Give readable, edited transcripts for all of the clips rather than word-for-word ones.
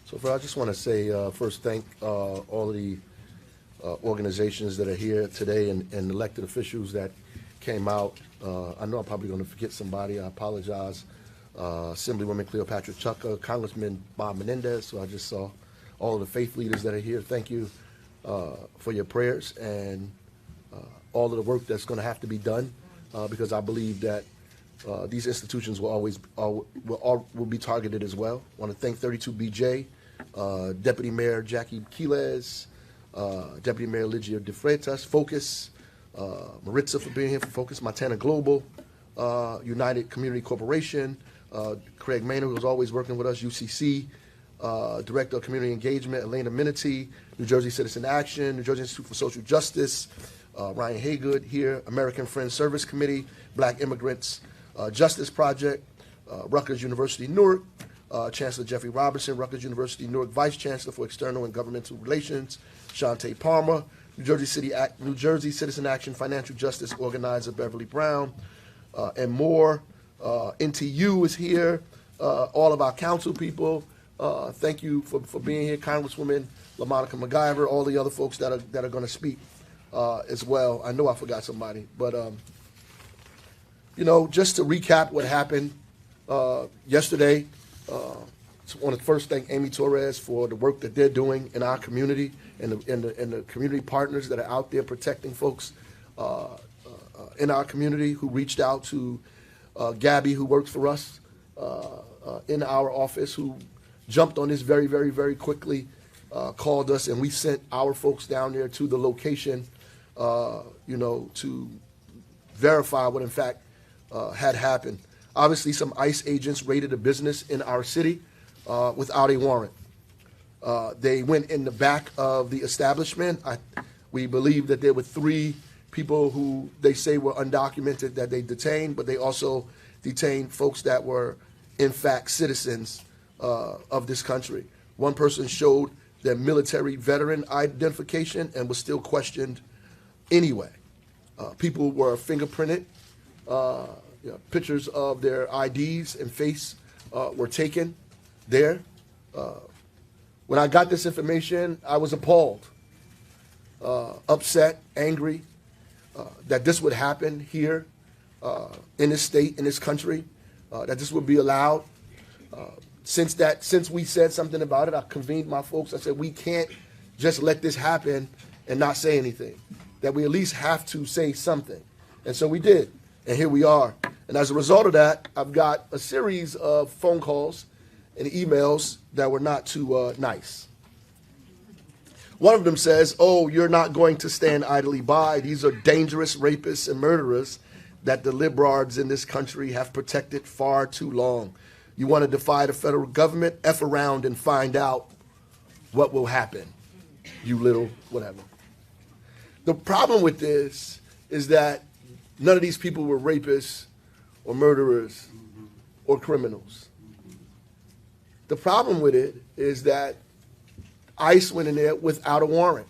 So I just want to say first thank all of the organizations that are here today and elected officials that came out. I know I'm probably going to forget somebody. I apologize. Assemblywoman Cleopatra Chucker, Congressman Bob Menendez. So I just saw all of the faith leaders that are here. Thank you for your prayers and all of the work that's going to have to be done because I believe that these institutions will be targeted as well. I want to thank 32BJ, Deputy Mayor Jackie Quiles, Deputy Mayor Ligia De Freitas, Focus, Maritza for being here for Focus, Montana Global, United Community Corporation, Craig Maynard, who's always working with us, UCC, Director of Community Engagement, Elena Minity, New Jersey Citizen Action, New Jersey Institute for Social Justice, Ryan Haygood here, American Friends Service Committee, Black Immigrants Justice Project, Rutgers University Newark, Chancellor Jeffrey Robertson, Rutgers University Newark Vice Chancellor for External and Governmental Relations, Shantae Palmer, New Jersey Citizen Action Financial Justice Organizer Beverly Brown, and more. NTU is here, all of our council people. Thank you for being here, Congresswoman LaMonica McGyver, all the other folks that are going to speak as well. I know I forgot somebody, but you know, just to recap what happened yesterday. I want to first thank Amy Torres for the work that they're doing in our community and the community partners that are out there protecting folks in our community who reached out to Gabby, who works for us in our office, who jumped on this very, very, very quickly, called us, and we sent our folks down there to the location, you know, to verify what in fact had happened. Obviously, some ICE agents raided a business in our city without a warrant. They went in the back of the establishment. We believe that there were 3 people who they say were undocumented that they detained, but they also detained folks that were, in fact, citizens of this country. One person showed their military veteran identification and was still questioned anyway. People were fingerprinted. Pictures of their IDs and face were taken there. When I got this information, I was appalled, upset, angry that this would happen here in this state, in this country, that this would be allowed. Since we said something about it, I convened my folks. I said, we can't just let this happen and not say anything, that we at least have to say something. And so we did, and here we are. And as a result of that, I've got a series of phone calls and emails that were not too nice. One of them says, oh, you're not going to stand idly by. These are dangerous rapists and murderers that the liberals in this country have protected far too long. You want to defy the federal government? F around and find out what will happen, you little whatever. The problem with this is that none of these people were rapists or murderers or criminals. The problem with it is that ICE went in there without a warrant.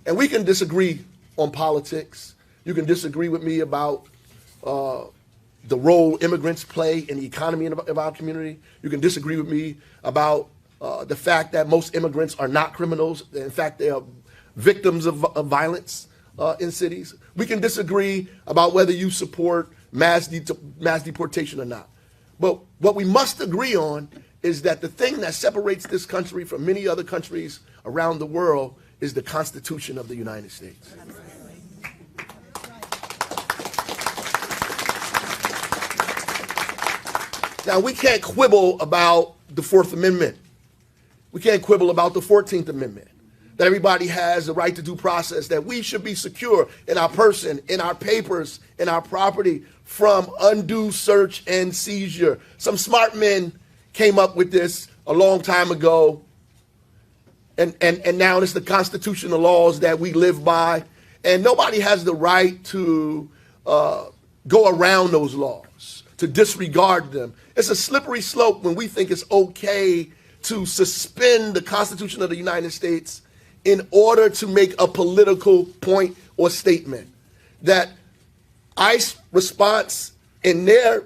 And we can disagree on politics. You can disagree with me about the role immigrants play in the economy of our community. You can disagree with me about the fact that most immigrants are not criminals. In fact, they are victims of violence in cities. We can disagree about whether you support mass deportation or not. But what we must agree on is that the thing that separates this country from many other countries around the world is the Constitution of the United States. Now, we can't quibble about the 4th Amendment. We can't quibble about the 14th Amendment, that everybody has the right to due process, that we should be secure in our person, in our papers, in our property from undue search and seizure. Some smart men came up with this a long time ago, and now it's the constitutional laws that we live by, and nobody has the right to go around those laws, to disregard them. It's a slippery slope when we think it's okay to suspend the Constitution of the United States in order to make a political point or statement. That ICE response in their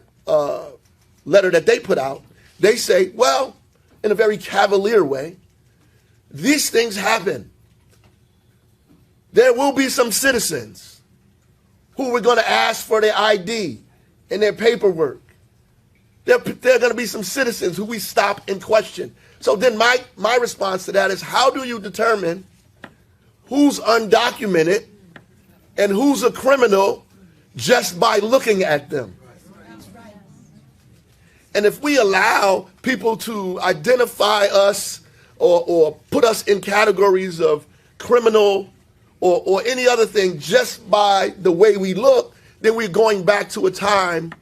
letter that they put out, they say, well, in a very cavalier way. These things happen. There will be some citizens who we're going to ask for their ID and their paperwork. There are going to be some citizens who we stop and question. So then my response to that is, how do you determine who's undocumented and who's a criminal just by looking at them? And if we allow people to identify us or put us in categories of criminal or any other thing just by the way we look, then we're going back to a time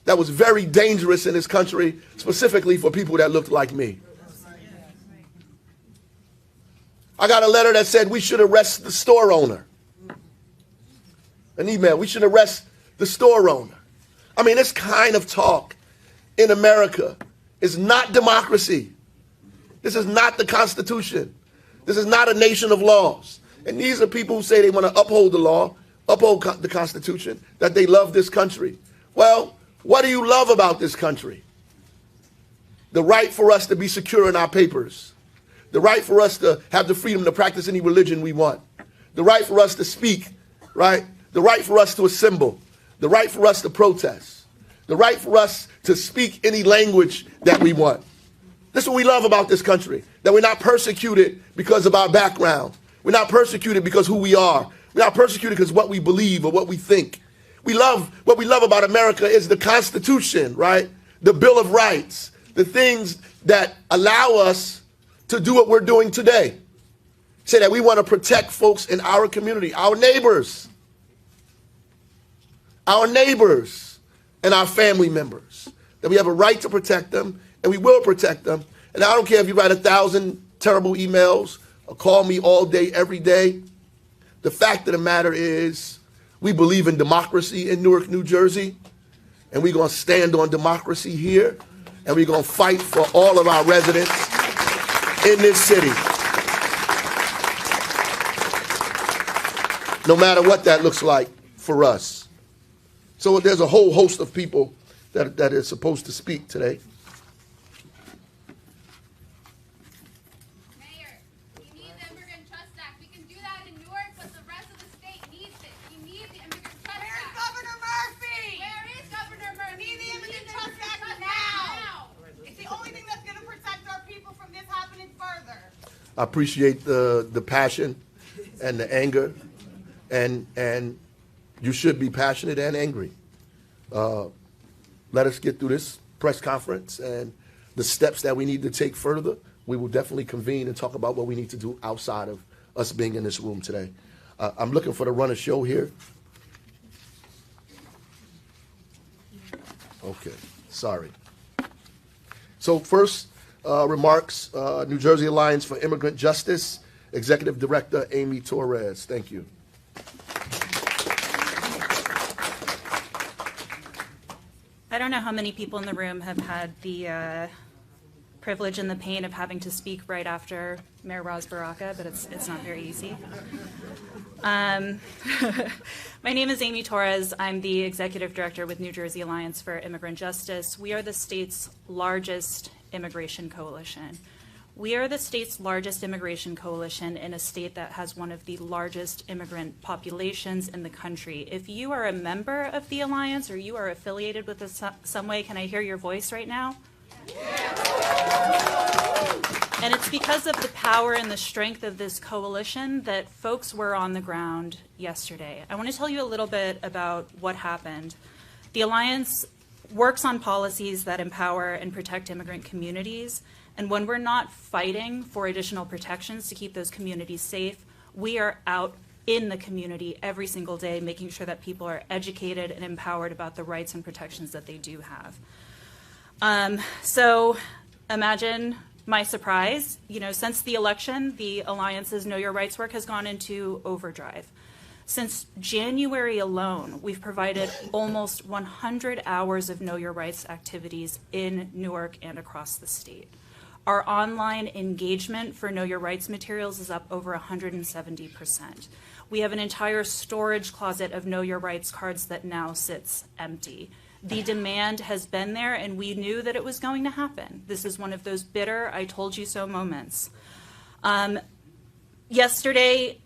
that was very dangerous in this country, specifically for people that looked like me. I got a letter that said we should arrest the store owner. An email, we should arrest the store owner. I mean, this kind of talk in America is not democracy. This is not the Constitution. This is not a nation of laws. And these are people who say they want to uphold the law, uphold the Constitution, that they love this country. Well, what do you love about this country? The right for us to be secure in our papers. The right for us to have the freedom to practice any religion we want. The right for us to speak, right? The right for us to assemble. The right for us to protest. The right for us to speak any language that we want. This is what we love about this country, that we're not persecuted because of our background. We're not persecuted because who we are. We're not persecuted because of what we believe or what we think. What we love about America is the Constitution, right? The Bill of Rights, the things that allow us to do what we're doing today. Say that we want to protect folks in our community, our neighbors, and our family members. That we have a right to protect them, and we will protect them. And I don't care if you write 1,000 terrible emails or call me all day, every day. The fact of the matter is, we believe in democracy in Newark, New Jersey, and we're going to stand on democracy here, and we're going to fight for all of our residents in this city. No matter what that looks like for us. So there's a whole host of people that is supposed to speak today. Mayor, we need the Immigrant Trust Act. We can do that in Newark, but the rest of the state needs it. We need the Immigrant Trust Act. Where's Governor Murphy? Where is Governor Murphy? We need the Immigrant Trust Act now. It's the only thing that's going to protect our people from this happening further. I appreciate the passion and the anger, and you should be passionate and angry. Let us get through this press conference and the steps that we need to take further. We will definitely convene and talk about what we need to do outside of us being in this room today. I'm looking for the run of show here. Okay, sorry. So first, remarks, New Jersey Alliance for Immigrant Justice, Executive Director Amy Torres. Thank you. I don't know how many people in the room have had the privilege and the pain of having to speak right after Mayor Ras Baraka, but it's not very easy. My name is Amy Torres. I'm the Executive Director with New Jersey Alliance for Immigrant Justice. We are the state's largest immigration coalition. We are the state's largest immigration coalition in a state that has one of the largest immigrant populations in the country. If you are a member of the Alliance or you are affiliated with us some way, can I hear your voice right now? And it's because of the power and the strength of this coalition that folks were on the ground yesterday. I want to tell you a little bit about what happened. The Alliance works on policies that empower and protect immigrant communities. And when we're not fighting for additional protections to keep those communities safe, we are out in the community every single day making sure that people are educated and empowered about the rights and protections that they do have. So imagine my surprise. Since the election, the Alliance's Know Your Rights work has gone into overdrive. Since January alone, we've provided almost 100 hours of Know Your Rights activities in Newark and across the state. Our online engagement for Know Your Rights materials is up over 170%. We have an entire storage closet of Know Your Rights cards that now sits empty. The demand has been there, and we knew that it was going to happen. This is one of those bitter, I told you so moments. Yesterday,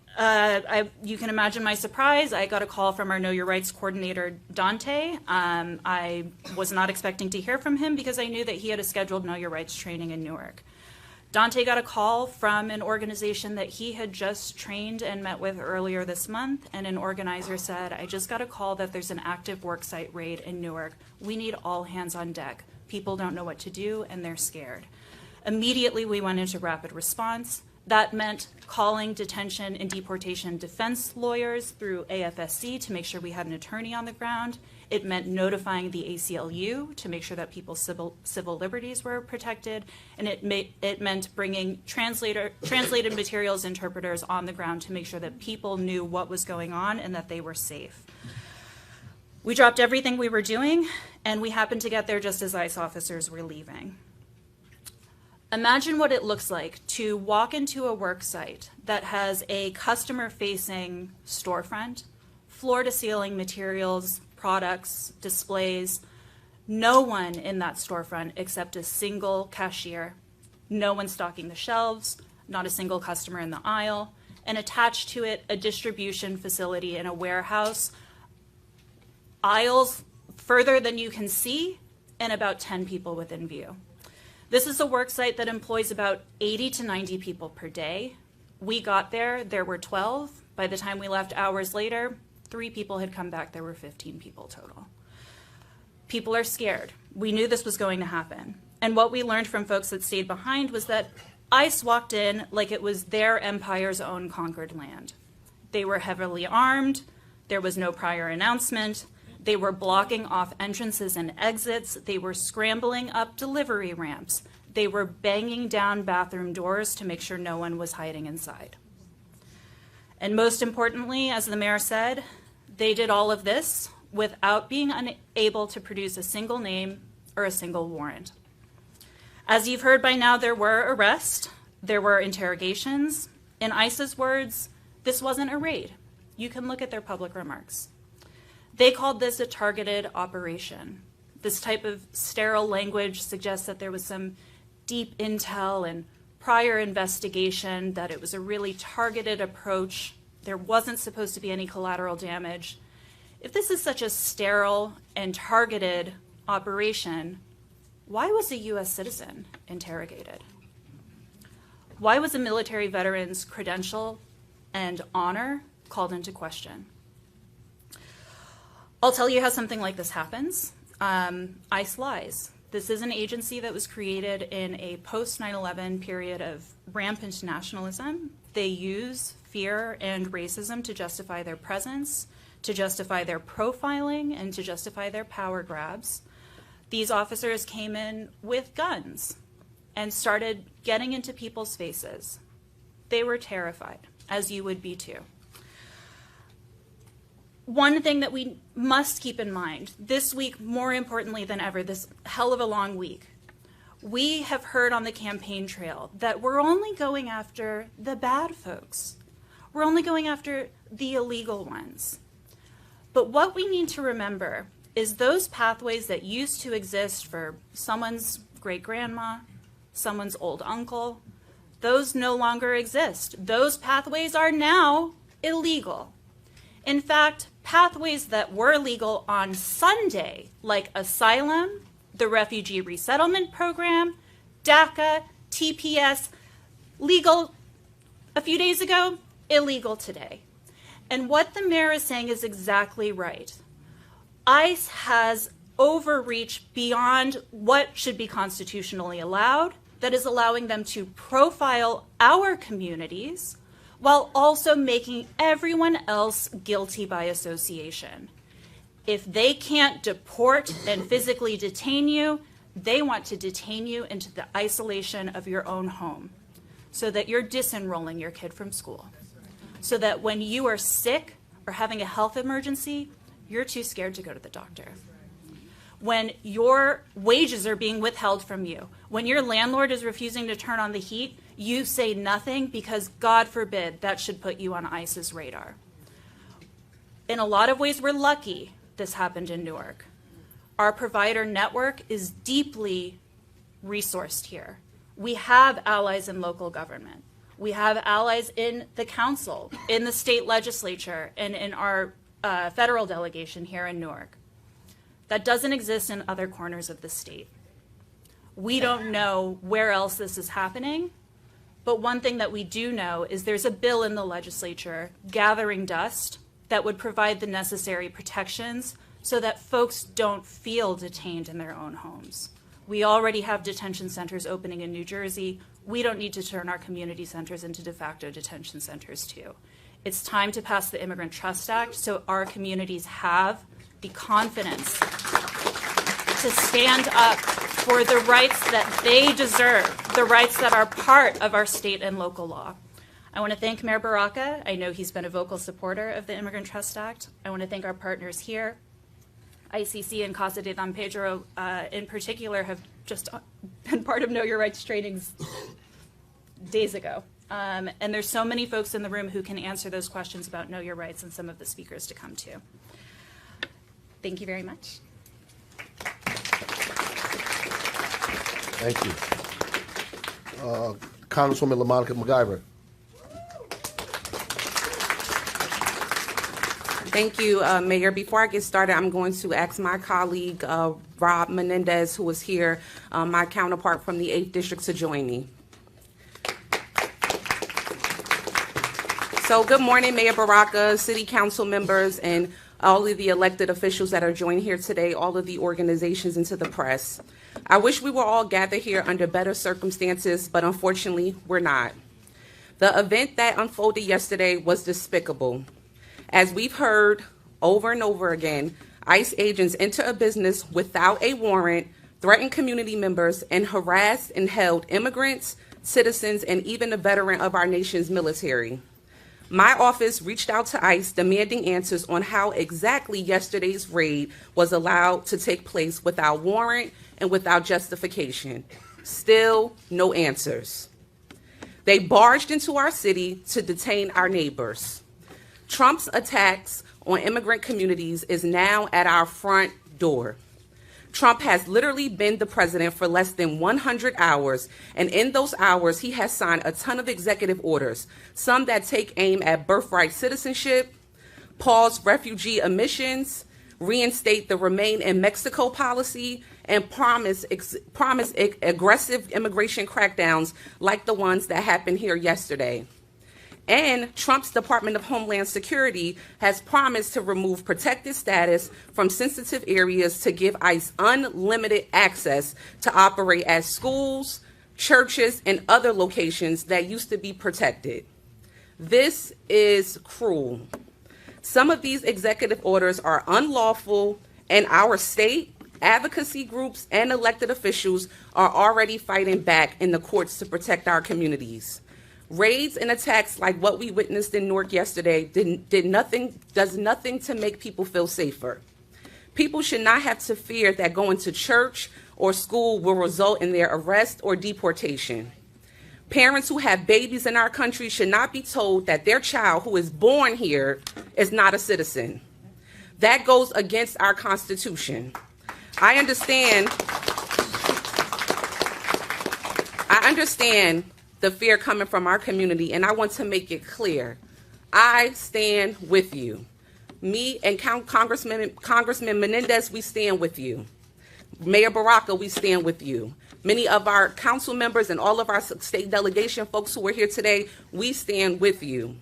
you can imagine my surprise. I got a call from our Know Your Rights coordinator, Dante. I was not expecting to hear from him because I knew that he had a scheduled Know Your Rights training in Newark. Dante got a call from an organization that he had just trained and met with earlier this month, and an organizer said, I just got a call that there's an active worksite raid in Newark. We need all hands on deck. People don't know what to do, and they're scared. Immediately, we went into rapid response. That meant calling detention and deportation defense lawyers through AFSC to make sure we had an attorney on the ground. It meant notifying the ACLU to make sure that people's civil liberties were protected. And it meant bringing translated materials interpreters on the ground to make sure that people knew what was going on and that they were safe. We dropped everything we were doing, and we happened to get there just as ICE officers were leaving. Imagine what it looks like to walk into a work site that has a customer-facing storefront, floor-to-ceiling materials, products, displays, no one in that storefront except a single cashier, no one stocking the shelves, not a single customer in the aisle, and attached to it a distribution facility in a warehouse, aisles further than you can see, and about 10 people within view. This is a work site that employs about 80 to 90 people per day. We got there were 12. By the time we left hours later, 3 people had come back, there were 15 people total. People are scared. We knew this was going to happen. And what we learned from folks that stayed behind was that ICE walked in like it was their empire's own conquered land. They were heavily armed, there was no prior announcement, they were blocking off entrances and exits. They were scrambling up delivery ramps. They were banging down bathroom doors to make sure no one was hiding inside. And most importantly, as the mayor said, they did all of this without being unable to produce a single name or a single warrant. As you've heard by now, there were arrests, there were interrogations. In ICE's words, this wasn't a raid. You can look at their public remarks. They called this a targeted operation. This type of sterile language suggests that there was some deep intel and prior investigation, that it was a really targeted approach. There wasn't supposed to be any collateral damage. If this is such a sterile and targeted operation, why was a U.S. citizen interrogated? Why was a military veteran's credential and honor called into question? I'll tell you how something like this happens. ICE lies. This is an agency that was created in a post-9/11 period of rampant nationalism. They use fear and racism to justify their presence, to justify their profiling, and to justify their power grabs. These officers came in with guns and started getting into people's faces. They were terrified, as you would be too. One thing that we must keep in mind, this week, more importantly than ever, this hell of a long week, we have heard on the campaign trail that we're only going after the bad folks. We're only going after the illegal ones. But what we need to remember is those pathways that used to exist for someone's great-grandma, someone's old uncle, those no longer exist. Those pathways are now illegal. In fact, pathways that were legal on Sunday, like asylum, the Refugee Resettlement Program, DACA, TPS, legal a few days ago, illegal today. And what the mayor is saying is exactly right. ICE has overreached beyond what should be constitutionally allowed, that is allowing them to profile our communities, while also making everyone else guilty by association. If they can't deport and physically detain you, they want to detain you into the isolation of your own home so that you're disenrolling your kid from school. So that when you are sick or having a health emergency, you're too scared to go to the doctor. When your wages are being withheld from you, when your landlord is refusing to turn on the heat, you say nothing because, God forbid, that should put you on ICE's radar. In a lot of ways, we're lucky this happened in Newark. Our provider network is deeply resourced here. We have allies in local government. We have allies in the council, in the state legislature, and in our federal delegation here in Newark. That doesn't exist in other corners of the state. We don't know where else this is happening, but one thing that we do know is there's a bill in the legislature gathering dust that would provide the necessary protections so that folks don't feel detained in their own homes. We already have detention centers opening in New Jersey. We don't need to turn our community centers into de facto detention centers too. It's time to pass the Immigrant Trust Act so our communities have the confidence to stand up for the rights that they deserve, the rights that are part of our state and local law. I want to thank Mayor Baraka. I know he's been a vocal supporter of the Immigrant Trust Act. I want to thank our partners here. ICC and Casa de Don Pedro in particular have just been part of Know Your Rights trainings days ago. And there's so many folks in the room who can answer those questions about Know Your Rights and some of the speakers to come to. Thank you very much. Thank you. Congresswoman LaMonica McIver. Thank you, Mayor. Before I get started, I'm going to ask my colleague, Rob Menendez, who is here, my counterpart from the 8th District, to join me. So good morning, Mayor Baraka, City Council members, and all of the elected officials that are joined here today, all of the organizations, and to the press. I wish we were all gathered here under better circumstances, but unfortunately, we're not. The event that unfolded yesterday was despicable. As we've heard over and over again, ICE agents enter a business without a warrant, threaten community members, and harassed and held immigrants, citizens, and even a veteran of our nation's military. My office reached out to ICE demanding answers on how exactly yesterday's raid was allowed to take place without warrant and without justification. Still, no answers. They barged into our city to detain our neighbors. Trump's attacks on immigrant communities is now at our front door. Trump has literally been the president for less than 100 hours, and in those hours, he has signed a ton of executive orders, some that take aim at birthright citizenship, pause refugee admissions, reinstate the Remain in Mexico policy, and promise aggressive immigration crackdowns like the ones that happened here yesterday. And Trump's Department of Homeland Security has promised to remove protected status from sensitive areas to give ICE unlimited access to operate at schools, churches, and other locations that used to be protected. This is cruel. Some of these executive orders are unlawful, and our state, advocacy groups, and elected officials are already fighting back in the courts to protect our communities. Raids and attacks like what we witnessed in Newark yesterday does nothing to make people feel safer. People should not have to fear that going to church or school will result in their arrest or deportation. Parents who have babies in our country should not be told that their child who is born here is not a citizen. That goes against our Constitution. I understand the fear coming from our community, and I want to make it clear. I stand with you. Me and Congressman Menendez, we stand with you. Mayor Baraka, we stand with you. Many of our council members and all of our state delegation folks who are here today, we stand with you.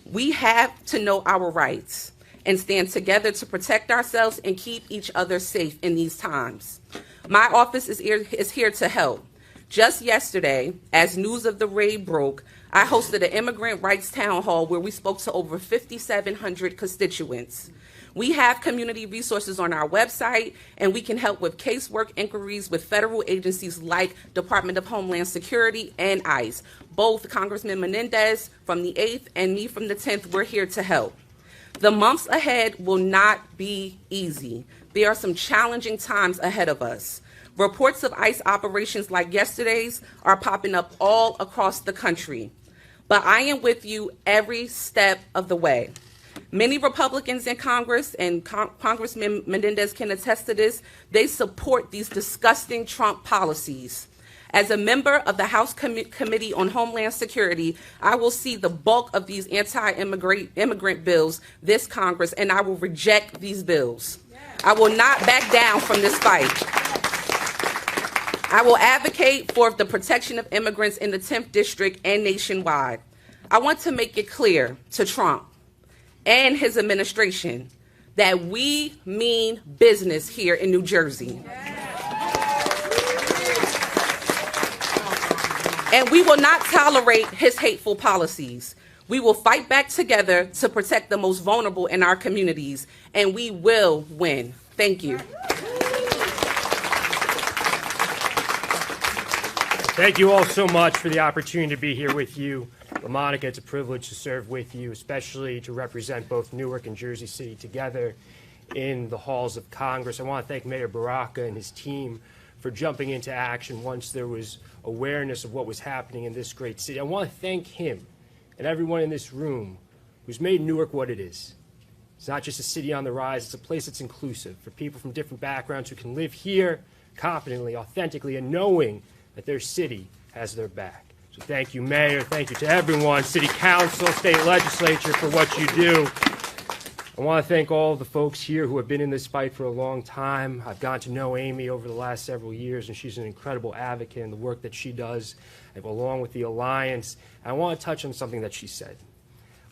We have to know our rights and stand together to protect ourselves and keep each other safe in these times. My office is here to help. Just yesterday, as news of the raid broke, I hosted an immigrant rights town hall where we spoke to over 5,700 constituents. We have community resources on our website, and we can help with casework inquiries with federal agencies like Department of Homeland Security and ICE. Both Congressman Menendez from the 8th and me from the 10th, we're here to help. The months ahead will not be easy. There are some challenging times ahead of us. Reports of ICE operations like yesterday's are popping up all across the country. But I am with you every step of the way. Many Republicans in Congress, and Congressman Menendez can attest to this, they support these disgusting Trump policies. As a member of the House Committee on Homeland Security, I will see the bulk of these anti-immigrant bills this Congress, and I will reject these bills. I will not back down from this fight. I will advocate for the protection of immigrants in the 10th District and nationwide. I want to make it clear to Trump and his administration that we mean business here in New Jersey. And we will not tolerate his hateful policies. We will fight back together to protect the most vulnerable in our communities, and we will win. Thank you. Thank you all so much for the opportunity to be here with you. LaMonica, it's a privilege to serve with you, especially to represent both Newark and Jersey City together in the halls of Congress. I want to thank Mayor Baraka and his team for jumping into action once there was awareness of what was happening in this great city. I want to thank him and everyone in this room who's made Newark what it is. It's not just a city on the rise, it's a place that's inclusive for people from different backgrounds who can live here confidently, authentically, and knowing that their city has their back. So thank you, Mayor. Thank you to everyone, City Council, State Legislature, for what you do. I want to thank all of the folks here who have been in this fight for a long time. I've gotten to know Amy over the last several years, and she's an incredible advocate in the work that she does, along with the Alliance. I want to touch on something that she said.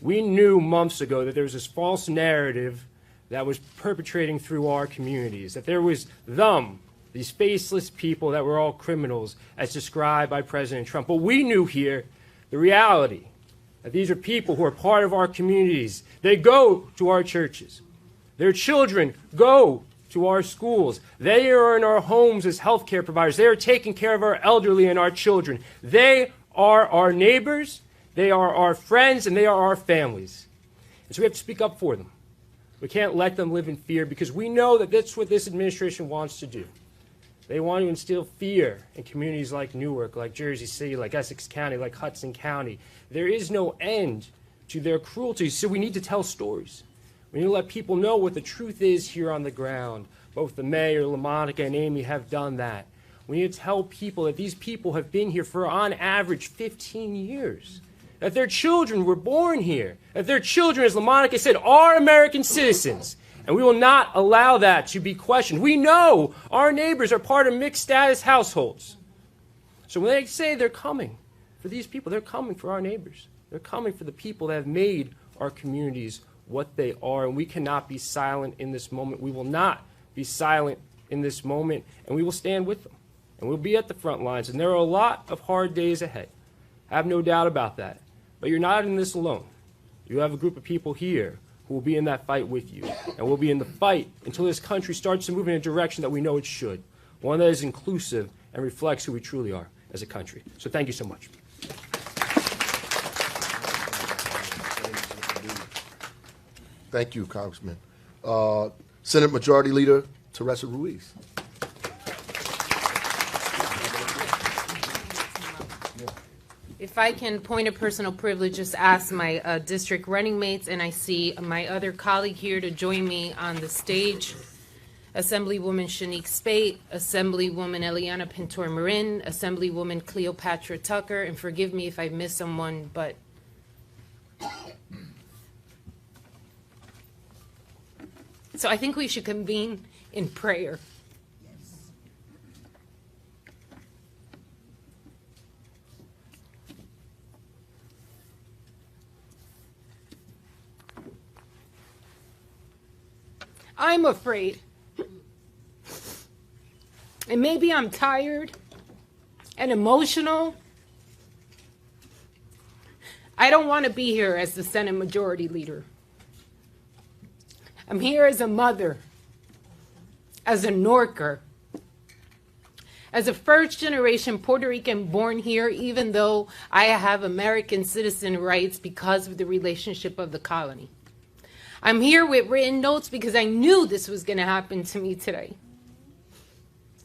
We knew months ago that there was this false narrative that was perpetrating through our communities, that there was these faceless people that were all criminals as described by President Trump. But we knew here the reality, that these are people who are part of our communities. They go to our churches. Their children go to our schools. They are in our homes as healthcare providers. They are taking care of our elderly and our children. They are our neighbors, they are our friends, and they are our families. And so we have to speak up for them. We can't let them live in fear, because we know that that's what this administration wants to do. They want to instill fear in communities like Newark, like Jersey City, like Essex County, like Hudson County. There is no end to their cruelty, so we need to tell stories. We need to let people know what the truth is here on the ground. Both the mayor, LaMonica, and Amy have done that. We need to tell people that these people have been here for, on average, 15 years. That their children were born here. That their children, as LaMonica said, are American citizens. And we will not allow that to be questioned. We know our neighbors are part of mixed status households. So when they say they're coming for these people, they're coming for our neighbors. They're coming for the people that have made our communities what they are. And we cannot be silent in this moment. We will not be silent in this moment. And we will stand with them. And we'll be at the front lines. And there are a lot of hard days ahead. I have no doubt about that. But you're not in this alone. You have a group of people here who will be in that fight with you. And we'll be in the fight until this country starts to move in a direction that we know it should. One that is inclusive and reflects who we truly are as a country. So thank you so much. Thank you, Congressman. Senate Majority Leader Teresa Ruiz. If I can, point of personal privilege, just ask my district running mates, and I see my other colleague here to join me on the stage. Assemblywoman Shanique Spate, Assemblywoman Eliana Pintor-Marin, Assemblywoman Cleopatra Tucker, and forgive me if I miss someone, but so I think we should convene in prayer. I'm afraid, and maybe I'm tired and emotional. I don't want to be here as the Senate Majority Leader. I'm here as a mother, as a Norker, as a first-generation Puerto Rican born here, even though I have American citizen rights because of the relationship of the colony. I'm here with written notes because I knew this was going to happen to me today.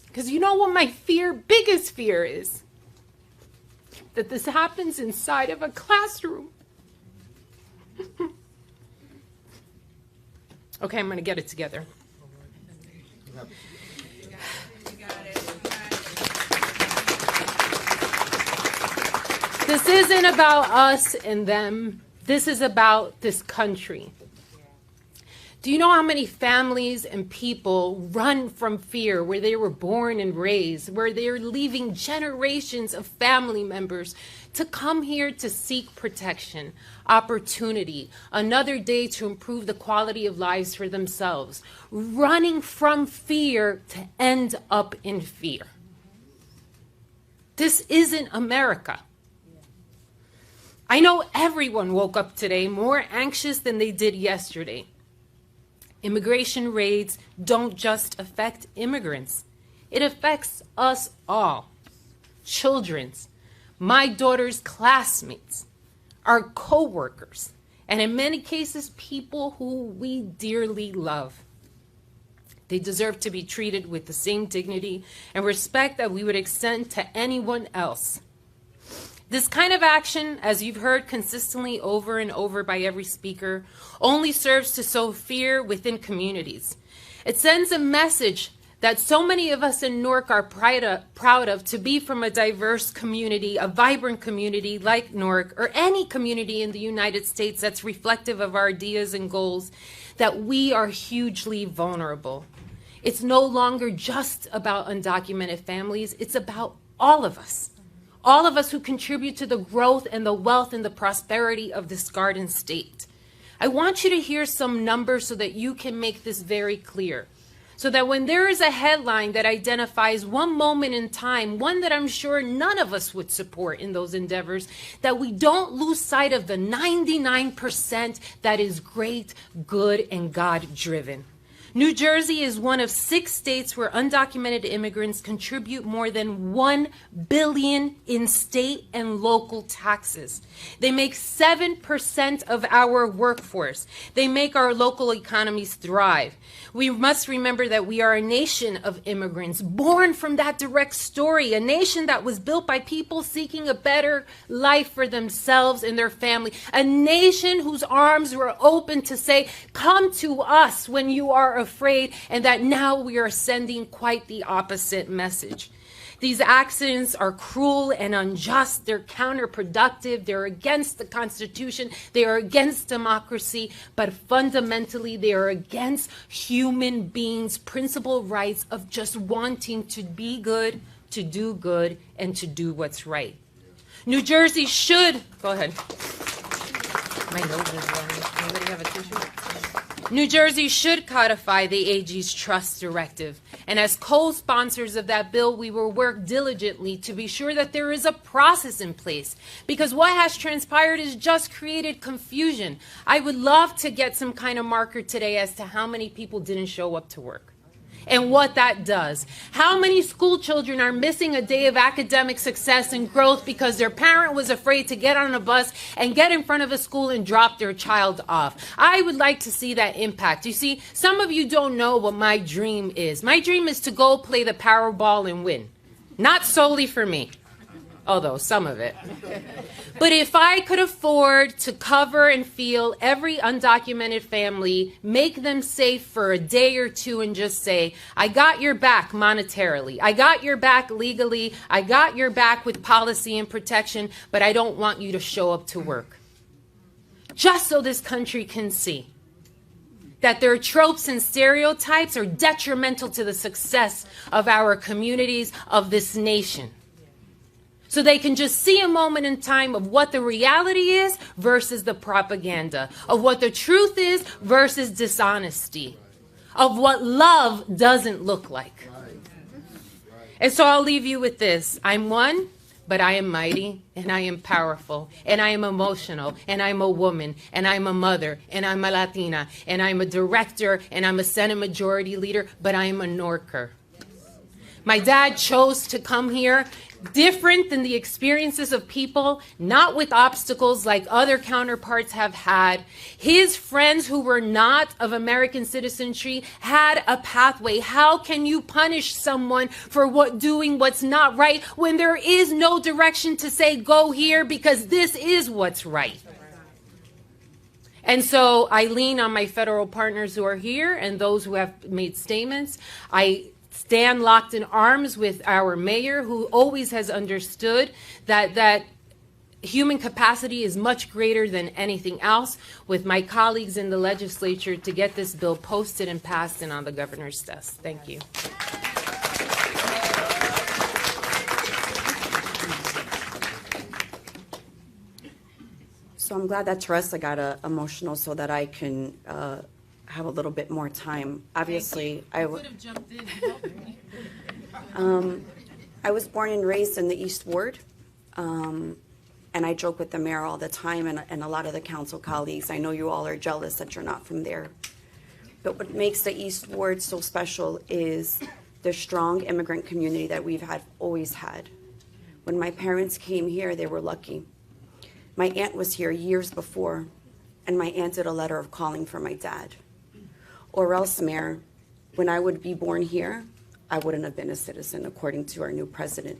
Because you know what my biggest fear is? That this happens inside of a classroom. Okay, I'm going to get it together. This isn't about us and them. This is about this country. Do you know how many families and people run from fear where they were born and raised, where they're leaving generations of family members to come here to seek protection, opportunity, another day to improve the quality of lives for themselves, running from fear to end up in fear? This isn't America. I know everyone woke up today more anxious than they did yesterday. Immigration raids don't just affect immigrants. It affects us all. Children's, my daughter's classmates, our co-workers, and in many cases, people who we dearly love. They deserve to be treated with the same dignity and respect that we would extend to anyone else. This kind of action, as you've heard consistently over and over by every speaker, only serves to sow fear within communities. It sends a message that so many of us in Newark are proud of, to be from a diverse community, a vibrant community like Newark, or any community in the United States that's reflective of our ideas and goals, that we are hugely vulnerable. It's no longer just about undocumented families, it's about all of us. All of us who contribute to the growth and the wealth and the prosperity of this Garden State. I want you to hear some numbers so that you can make this very clear. So that when there is a headline that identifies one moment in time, one that I'm sure none of us would support in those endeavors, that we don't lose sight of the 99% that is great, good, and God-driven. New Jersey is one of 6 states where undocumented immigrants contribute more than $1 billion in state and local taxes. They make 7% of our workforce. They make our local economies thrive. We must remember that we are a nation of immigrants, born from that direct story, a nation that was built by people seeking a better life for themselves and their family, a nation whose arms were open to say, come to us when you are afraid, and that now we are sending quite the opposite message. These actions are cruel and unjust. They're counterproductive. They're against the Constitution. They are against democracy. But fundamentally, they are against human beings' principal rights of just wanting to be good, to do good, and to do what's right. New Jersey should... Go ahead. My nose is running. Anybody have a tissue? New Jersey should codify the AG's trust directive. And as co-sponsors of that bill, we will work diligently to be sure that there is a process in place. Because what has transpired has just created confusion. I would love to get some kind of marker today as to how many people didn't show up to work and what that does. How many school children are missing a day of academic success and growth because their parent was afraid to get on a bus and get in front of a school and drop their child off? I would like to see that impact. You see, some of you don't know what my dream is. My dream is to go play the Powerball and win. Not solely for me, although some of it. But if I could afford to cover and feel every undocumented family, make them safe for a day or two and just say, I got your back monetarily, I got your back legally, I got your back with policy and protection, but I don't want you to show up to work. Just so this country can see that their tropes and stereotypes are detrimental to the success of our communities, of this nation. So they can just see a moment in time of what the reality is versus the propaganda, of what the truth is versus dishonesty, of what love doesn't look like. And so I'll leave you with this. I'm one, but I am mighty, and I am powerful, and I am emotional, and I'm a woman, and I'm a mother, and I'm a Latina, and I'm a director, and I'm a Senate Majority Leader, but I am a Norker. My dad chose to come here different than the experiences of people, not with obstacles like other counterparts have had. His friends who were not of American citizenry had a pathway. How can you punish someone for doing what's not right when there is no direction to say, go here because this is what's right? And so I lean on my federal partners who are here and those who have made statements. I stand locked in arms with our mayor, who always has understood that human capacity is much greater than anything else, with my colleagues in the legislature to get this bill posted and passed and on the governor's desk. Thank you. So I'm glad that Teresa got emotional so that I can have a little bit more time. Obviously, I was born and raised in the East Ward, and I joke with the mayor all the time and a lot of the council colleagues. I know you all are jealous that you're not from there. But what makes the East Ward so special is the strong immigrant community that we've always had. When my parents came here, they were lucky. My aunt was here years before, and my aunt did a letter of calling for my dad. Or else, Mayor, when I would be born here, I wouldn't have been a citizen, according to our new president.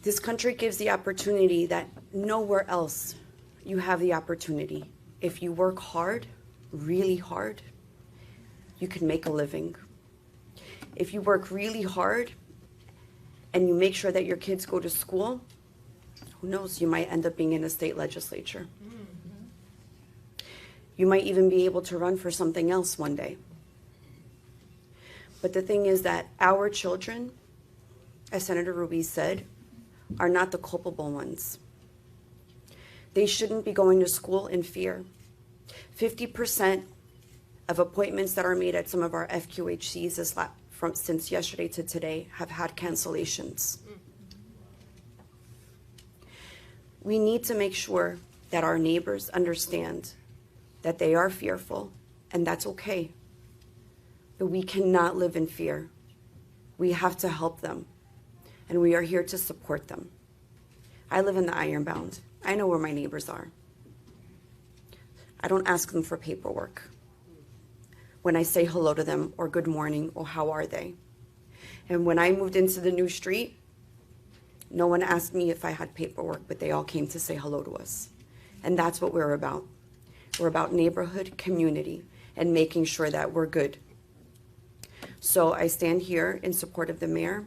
This country gives the opportunity that nowhere else you have the opportunity. If you work hard, really hard, you can make a living. If you work really hard and you make sure that your kids go to school, who knows, you might end up being in a state legislature. You might even be able to run for something else one day. But the thing is that our children, as Senator Ruiz said, are not the culpable ones. They shouldn't be going to school in fear. 50% of appointments that are made at some of our FQHCs since yesterday to today have had cancellations. We need to make sure that our neighbors understand that they are fearful, and that's okay. But we cannot live in fear. We have to help them, and we are here to support them. I live in the Ironbound. I know where my neighbors are. I don't ask them for paperwork when I say hello to them or good morning or how are they. And when I moved into the new street, no one asked me if I had paperwork, but they all came to say hello to us. And that's what we're about. We're about neighborhood, community, and making sure that we're good. So I stand here in support of the mayor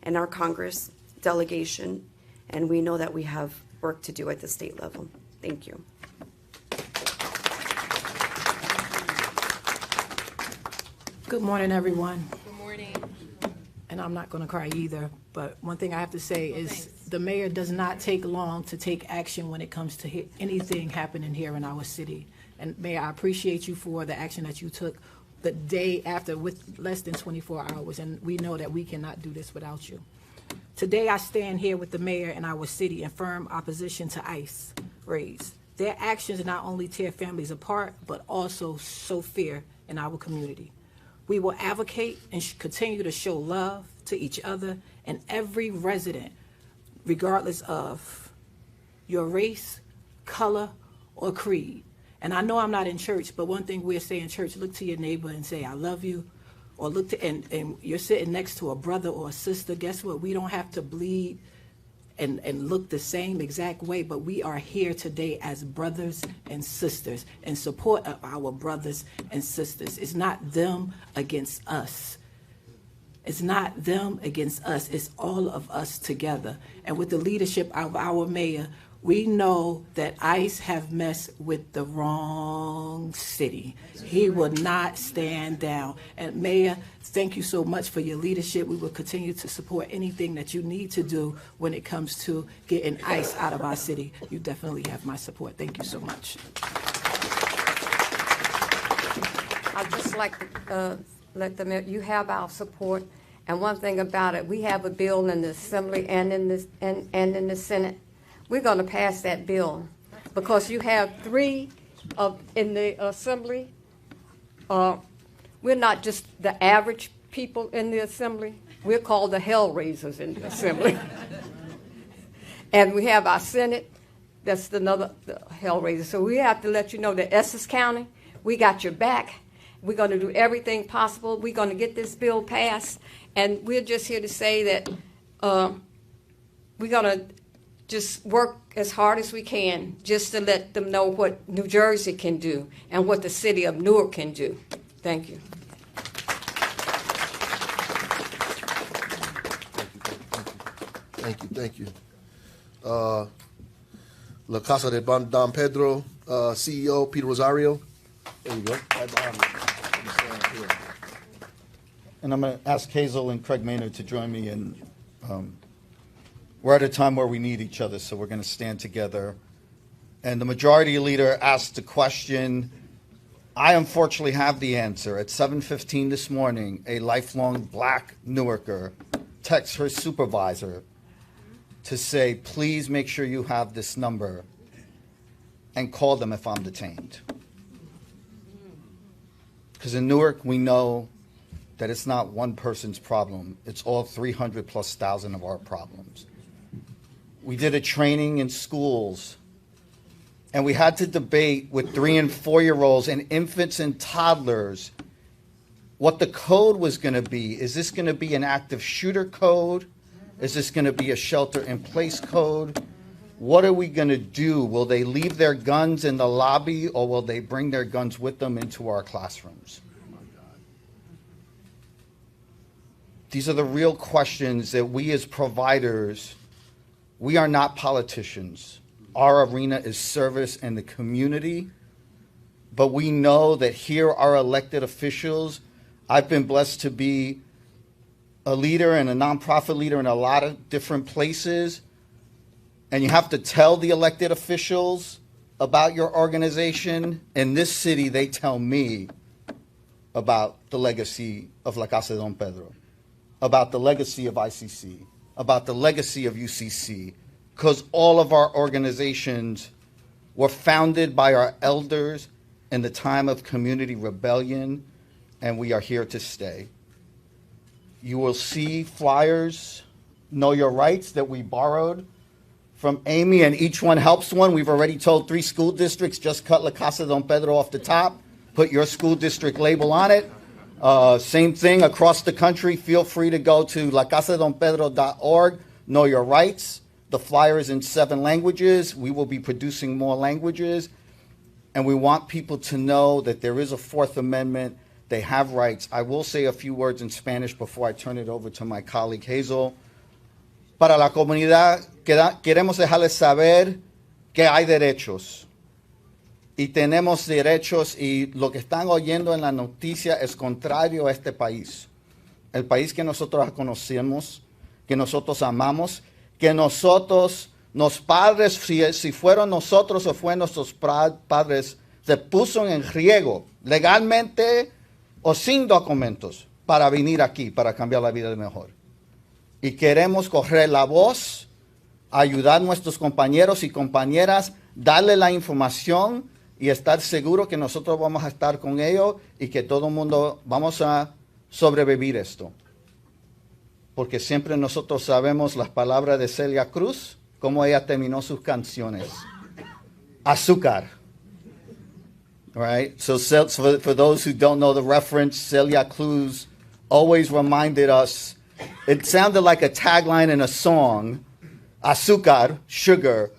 and our Congress delegation, and we know that we have work to do at the state level. Thank you. Good morning, everyone. Good morning. And I'm not going to cry either, but one thing I have to say is the mayor does not take long to take action when it comes to anything happening here in our city. And Mayor, I appreciate you for the action that you took the day after with less than 24 hours, and we know that we cannot do this without you. Today I stand here with the mayor and our city in firm opposition to ICE raids. Their actions not only tear families apart, but also sow fear in our community. We will advocate and continue to show love to each other and every resident, regardless of your race, color, or creed. And I know I'm not in church, but one thing we'll say in church, look to your neighbor and say, I love you. Or look to, and you're sitting next to a brother or a sister. Guess what? We don't have to bleed and look the same exact way, but we are here today as brothers and sisters in support of our brothers and sisters. It's not them against us. It's not them against us. It's all of us together. And with the leadership of our mayor, we know that ICE have messed with the wrong city. He will not stand down. And Mayor, thank you so much for your leadership. We will continue to support anything that you need to do when it comes to getting ICE out of our city. You definitely have my support. Thank you so much. I'd just like to let them know you have our support. And one thing about it, we have a bill in the Assembly and in the Senate. We're going to pass that bill because you have three in the Assembly. We're not just the average people in the Assembly. We're called the hell raisers in the Assembly. And we have our Senate. That's another hell raiser. So we have to let you know that Essex County, we got your back. We're going to do everything possible. We're going to get this bill passed. And we're just here to say that we're going to just work as hard as we can just to let them know what New Jersey can do and what the city of Newark can do. Thank you. Thank you. La Casa de Don Pedro CEO, Peter Rosario. There you go. And I'm going to ask Hazel and Craig Maynard to join me. And we're at a time where we need each other, so we're going to stand together. And the majority leader asked a question. I unfortunately have the answer. At 7:15 this morning, a lifelong black Newarker texts her supervisor to say, please make sure you have this number and call them if I'm detained. Because in Newark, we know that it's not one person's problem. It's all 300,000+ of our problems. We did a training in schools, and we had to debate with 3- and 4-year-olds and infants and toddlers what the code was going to be. Is this going to be an active shooter code? Is this going to be a shelter-in-place code? What are we going to do? Will they leave their guns in the lobby, or will they bring their guns with them into our classrooms? These are the real questions that we as providers, we are not politicians. Our arena is service and the community. But we know that here are elected officials. I've been blessed to be a leader and a nonprofit leader in a lot of different places. And you have to tell the elected officials about your organization. In this city, they tell me about the legacy of La Casa de Don Pedro, about the legacy of ICC, about the legacy of UCC, because all of our organizations were founded by our elders in the time of community rebellion, and we are here to stay. You will see flyers, Know Your Rights, that we borrowed from Amy, and each one helps one. We've already told 3 school districts, just cut La Casa de Don Pedro off the top, put your school district label on it. Same thing across the country. Feel free to go to lacasadonpedro.org, Know Your Rights. The flyer is in 7 languages. We will be producing more languages. And we want people to know that there is a 4th Amendment. They have rights. I will say a few words in Spanish before I turn it over to my colleague Hazel. Para la comunidad, queremos dejarles saber que hay derechos. Y tenemos derechos, y lo que están oyendo en la noticia es contrario a este país. El país que nosotros conocemos, que nosotros amamos, que nosotros, los padres, si fueron nosotros o fueron nuestros padres, se puso en riesgo legalmente o sin documentos para venir aquí, para cambiar la vida de mejor. Y queremos correr la voz, ayudar a nuestros compañeros y compañeras, darle la información y estar seguro que nosotros vamos a estar con ellos y que todo el mundo vamos a sobrevivir esto. Porque siempre nosotros sabemos las palabras de Celia Cruz, cómo ella terminó sus canciones. Azúcar. All right? So for those who don't know the reference, Celia Cruz always reminded us, it sounded like a tagline in a song, azúcar, sugar,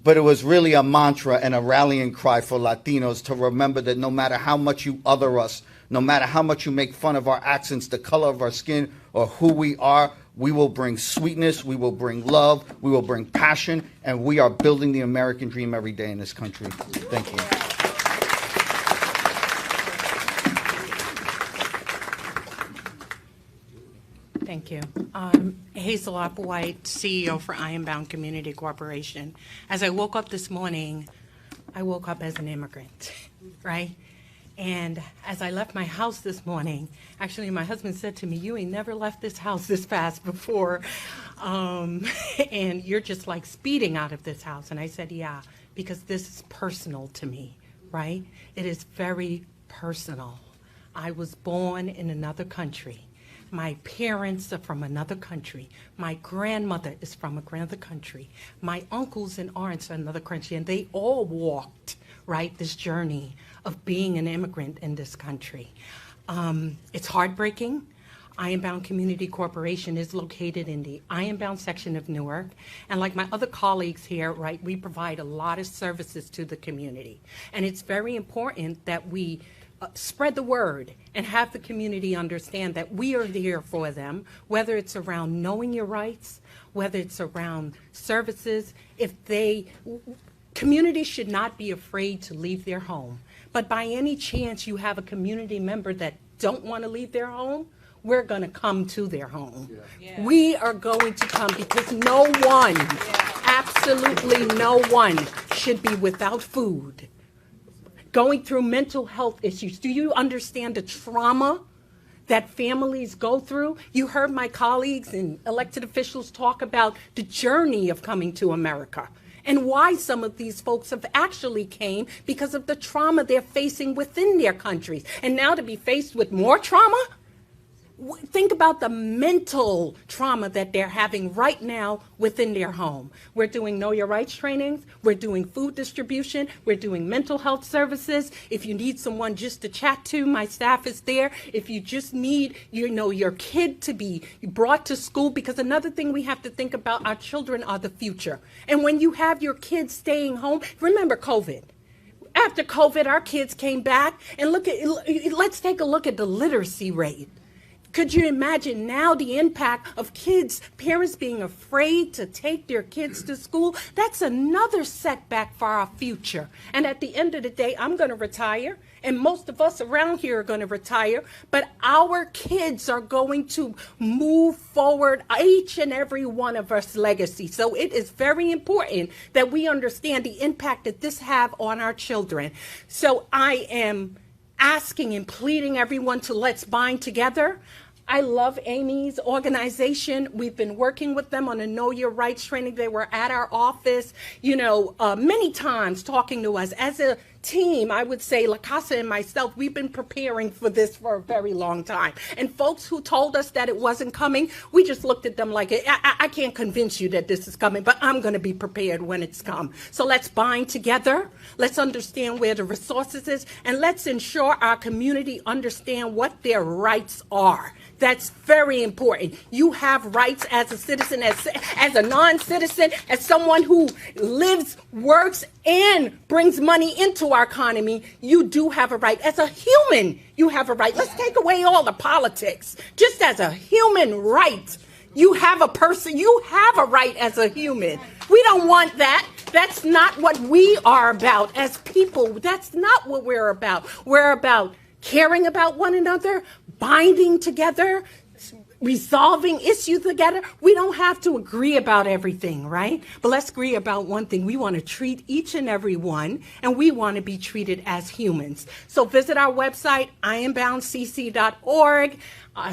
but it was really a mantra and a rallying cry for Latinos to remember that no matter how much you other us, no matter how much you make fun of our accents, the color of our skin, or who we are, we will bring sweetness, we will bring love, we will bring passion, and we are building the American dream every day in this country. Thank you. Thank you. Hazel Applewhite, CEO for Ironbound Community Corporation. As I woke up this morning, I woke up as an immigrant, right? And as I left my house this morning, actually my husband said to me, you ain't never left this house this fast before, and you're just like speeding out of this house. And I said, yeah, because this is personal to me, right? It is very personal. I was born in another country. My parents are from another country. My grandmother is from another country. My uncles and aunts are another country, and they all walked, right, this journey of being an immigrant in this country. It's heartbreaking. Ironbound Community Corporation is located in the Ironbound section of Newark. And like my other colleagues here, right, we provide a lot of services to the community. And it's very important that we spread the word and have the community understand that we are here for them, whether it's around knowing your rights, whether it's around services. Communities should not be afraid to leave their home. But by any chance you have a community member that don't want to leave their home, we're going to come to their home. Yeah. We are going to come because no one, absolutely no one, should be without food, going through mental health issues. Do you understand the trauma that families go through? You heard my colleagues and elected officials talk about the journey of coming to America and why some of these folks have actually came because of the trauma they're facing within their countries. And now to be faced with more trauma? Think about the mental trauma that they're having right now within their home. We're doing Know Your Rights trainings. We're doing food distribution. We're doing mental health services. If you need someone just to chat to, my staff is there. If you just need, your kid to be brought to school, because another thing we have to think about, our children are the future. And when you have your kids staying home, remember COVID. After COVID, our kids came back, and let's take a look at the literacy rate. Could you imagine now the impact of parents being afraid to take their kids to school? That's another setback for our future. And at the end of the day, I'm going to retire, and most of us around here are going to retire, but our kids are going to move forward, each and every one of us legacy. So it is very important that we understand the impact that this have on our children. So I am asking and pleading everyone to let's bind together. I love Amy's organization. We've been working with them on a Know Your Rights training. They were at our office, many times talking to us. As a team, I would say, La Casa and myself, we've been preparing for this for a very long time. And folks who told us that it wasn't coming, we just looked at them like, I can't convince you that this is coming, but I'm going to be prepared when it's come. So let's bind together. Let's understand where the resources is, and let's ensure our community understand what their rights are. That's very important. You have rights as a citizen, as a non-citizen, as someone who lives, works, and brings money into our economy. You do have a right. As a human, you have a right. Let's take away all the politics. Just as a human right, you have a right as a human. We don't want that. That's not what we are about as people. That's not what we're about. We're about caring about one another, binding together, resolving issues together. We don't have to agree about everything, right? But let's agree about one thing. We want to treat each and every one, and we want to be treated as humans. So visit our website, ironboundcc.org.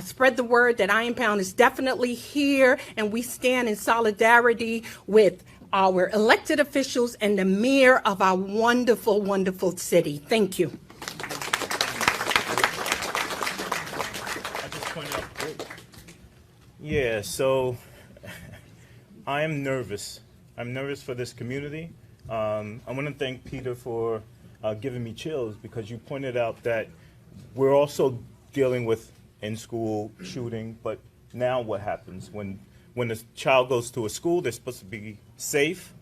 Spread the word that Ironbound is definitely here, and we stand in solidarity with our elected officials and the mayor of our wonderful, wonderful city. Thank you. Yeah, so I am nervous. I'm nervous for this community. I want to thank Peter for giving me chills, because you pointed out that we're also dealing with in-school shooting, but now what happens? When a child goes to a school, they're supposed to be safe,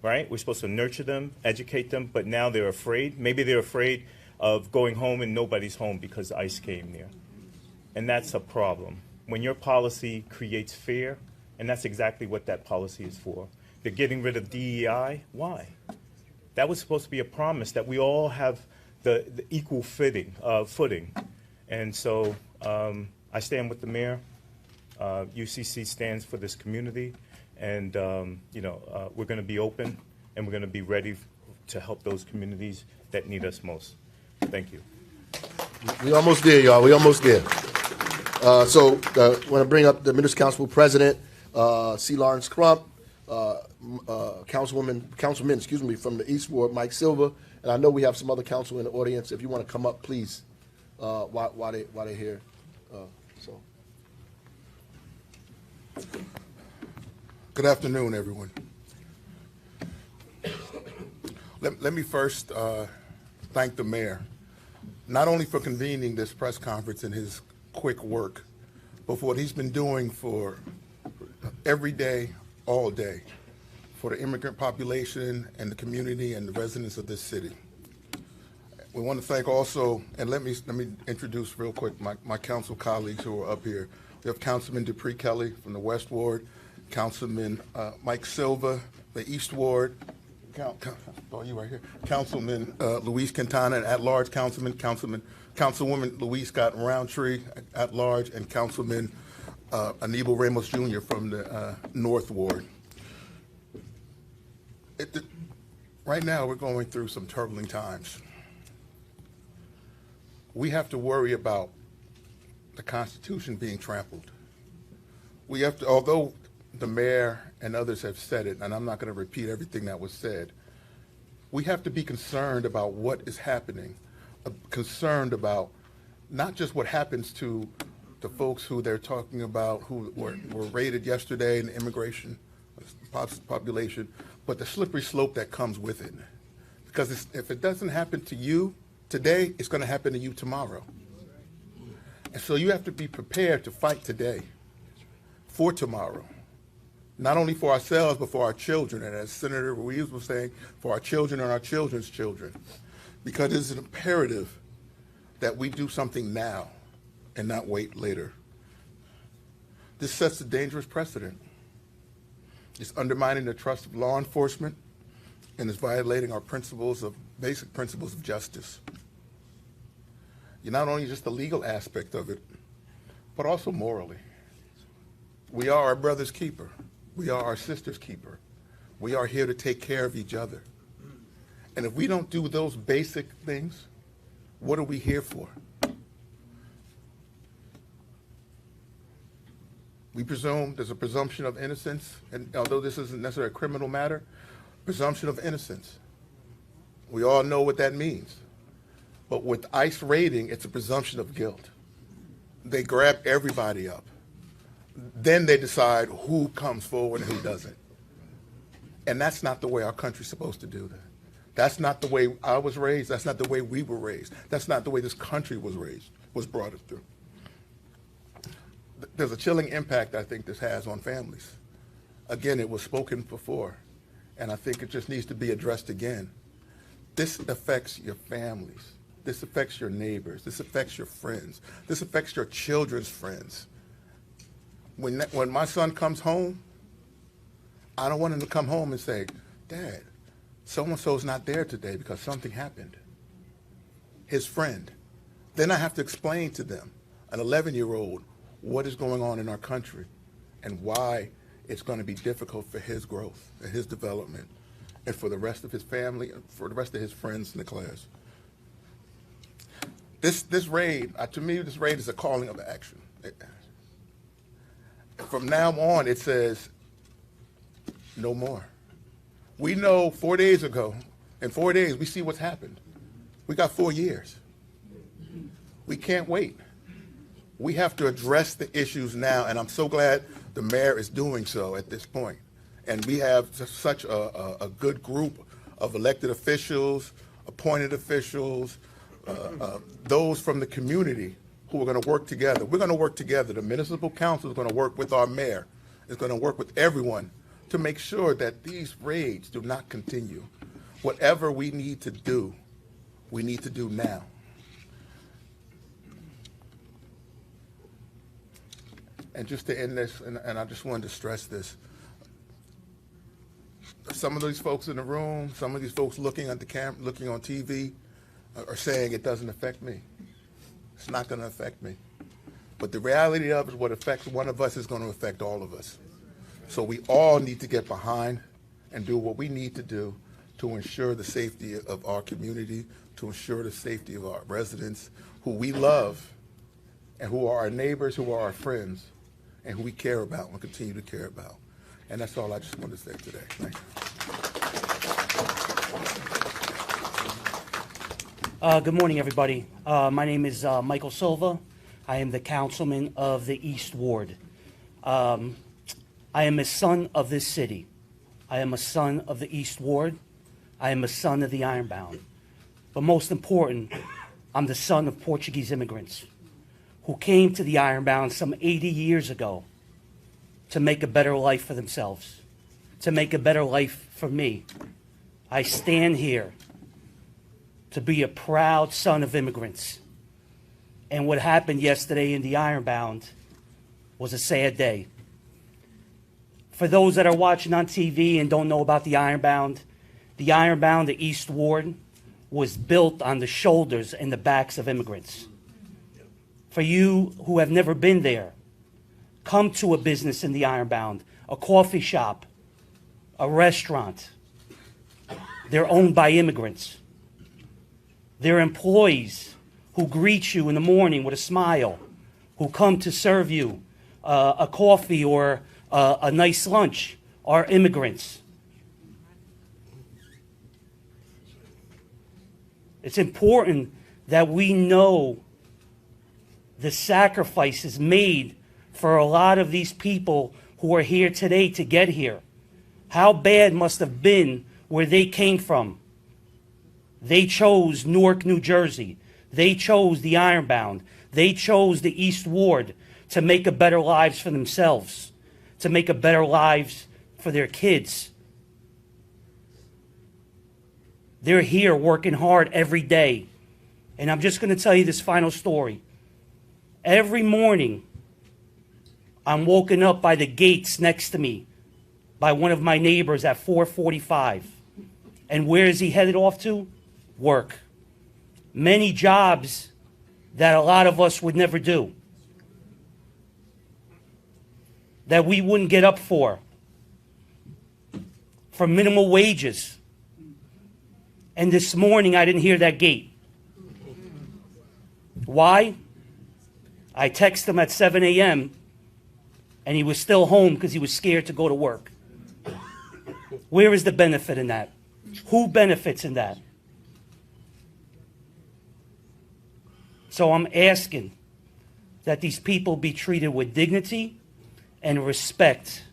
right? We're supposed to nurture them, educate them, but now they're afraid. Maybe they're afraid of going home and nobody's home because ICE came there. And that's a problem. When your policy creates fear, and that's exactly what that policy is for. They're getting rid of DEI. Why? That was supposed to be a promise that we all have the equal footing. And so I stand with the mayor. UCC stands for this community, and we're going to be open, and we're going to be ready to help those communities that need us most. Thank you. We almost there, y'all. We almost there. So I want to bring up the Minister Council President, C. Lawrence Crump, Councilman, from the East Ward, Mike Silver, and I know we have some other council in the audience. If you want to come up, please, while they're here. Good afternoon, everyone. Let me first thank the mayor, not only for convening this press conference and his quick work, but for what he's been doing for every day, all day, for the immigrant population and the community and the residents of this city. We want to thank also, and let me introduce real quick my council colleagues who are up here. We have Councilman Dupree Kelly from the West Ward, Councilman Mike Silva, the East Ward, you right here, Councilman Luis Quintana, and at-large Councilwoman Louise Scott Roundtree, at-large, and Councilman Aníbal Ramos Jr. from the North Ward. Right now, we're going through some turbulent times. We have to worry about the Constitution being trampled. We have to, although the mayor and others have said it, and I'm not going to repeat everything that was said, we have to be concerned about what is happening, concerned about not just what happens to the folks who they're talking about who were raided yesterday in the immigration population, but the slippery slope that comes with it. Because if it doesn't happen to you today, it's going to happen to you tomorrow. And so you have to be prepared to fight today for tomorrow. Not only for ourselves, but for our children. And as Senator Ruiz was saying, for our children and our children's children. Because it's an imperative that we do something now and not wait later. This sets a dangerous precedent. It's undermining the trust of law enforcement, and it's violating our basic principles of justice. You're not only just the legal aspect of it, but also morally. We are our brother's keeper. We are our sister's keeper. We are here to take care of each other. And if we don't do those basic things, what are we here for? We presume there's a presumption of innocence, and although this isn't necessarily a criminal matter, presumption of innocence. We all know what that means. But with ICE raiding, it's a presumption of guilt. They grab everybody up. Then they decide who comes forward and who doesn't. And that's not the way our country's supposed to do that. That's not the way I was raised. That's not the way we were raised. That's not the way this country was raised, was brought us through. There's a chilling impact I think this has on families. Again, it was spoken before, and I think it just needs to be addressed again. This affects your families. This affects your neighbors. This affects your friends. This affects your children's friends. When my son comes home, I don't want him to come home and say, Dad, so-and-so's not there today because something happened. His friend. Then I have to explain to them, an 11-year-old, what is going on in our country and why it's going to be difficult for his growth and his development and for the rest of his family and for the rest of his friends in the class. This raid, to me, this raid is a calling of action. From now on, it says, no more. We know 4 days ago, in 4 days, we see what's happened. We got 4 years. We can't wait. We have to address the issues now, and I'm so glad the mayor is doing so at this point. And we have such a good group of elected officials, appointed officials, those from the community who are going to work together. We're going to work together. The municipal council is going to work with our mayor. It's going to work with everyone to make sure that these raids do not continue. Whatever we need to do now. And just to end this, and I just wanted to stress this, some of these folks in the room, some of these folks looking at the camera, looking on TV, are saying it doesn't affect me. It's not going to affect me. But the reality of it, what affects one of us is going to affect all of us. So we all need to get behind and do what we need to do to ensure the safety of our community, to ensure the safety of our residents, who we love, and who are our neighbors, who are our friends, and who we care about and continue to care about. And that's all I just wanted to say today. Thank you. Good morning, everybody. My name is Michael Silva. I am the councilman of the East Ward. I am a son of this city. I am a son of the East Ward. I am a son of the Ironbound. But most important, I'm the son of Portuguese immigrants who came to the Ironbound some 80 years ago to make a better life for themselves, to make a better life for me. I stand here to be a proud son of immigrants. And what happened yesterday in the Ironbound was a sad day. For those that are watching on TV and don't know about the Ironbound, the East Ward, was built on the shoulders and the backs of immigrants. For you who have never been there, come to a business in the Ironbound, a coffee shop, a restaurant. They're owned by immigrants. They're employees who greet you in the morning with a smile, who come to serve you a coffee or a nice lunch, are immigrants. It's important that we know the sacrifices made for a lot of these people who are here today to get here. How bad must have been where they came from. They chose Newark, New Jersey. They chose the Ironbound. They chose the East Ward to make a better lives for themselves, to make a better lives for their kids. They're here working hard every day. And I'm just going to tell you this final story. Every morning, I'm woken up by the gates next to me by one of my neighbors at 4:45. And where is he headed off to? Work. Many jobs that a lot of us would never do, that we wouldn't get up for minimal wages. And this morning, I didn't hear that gate. Why? I texted him at 7 a.m., and he was still home because he was scared to go to work. Where is the benefit in that? Who benefits in that? So I'm asking that these people be treated with dignity and respect.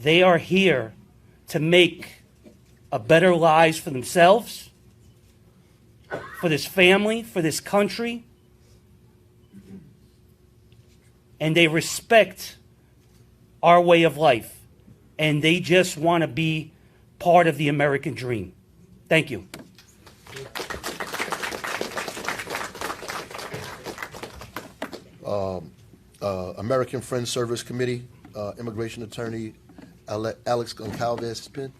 They are here to make a better lives for themselves, for this family, for this country. And they respect our way of life. And they just want to be part of the American dream. Thank you. American Friends Service Committee, Immigration Attorney Alex Goncalves-Pin.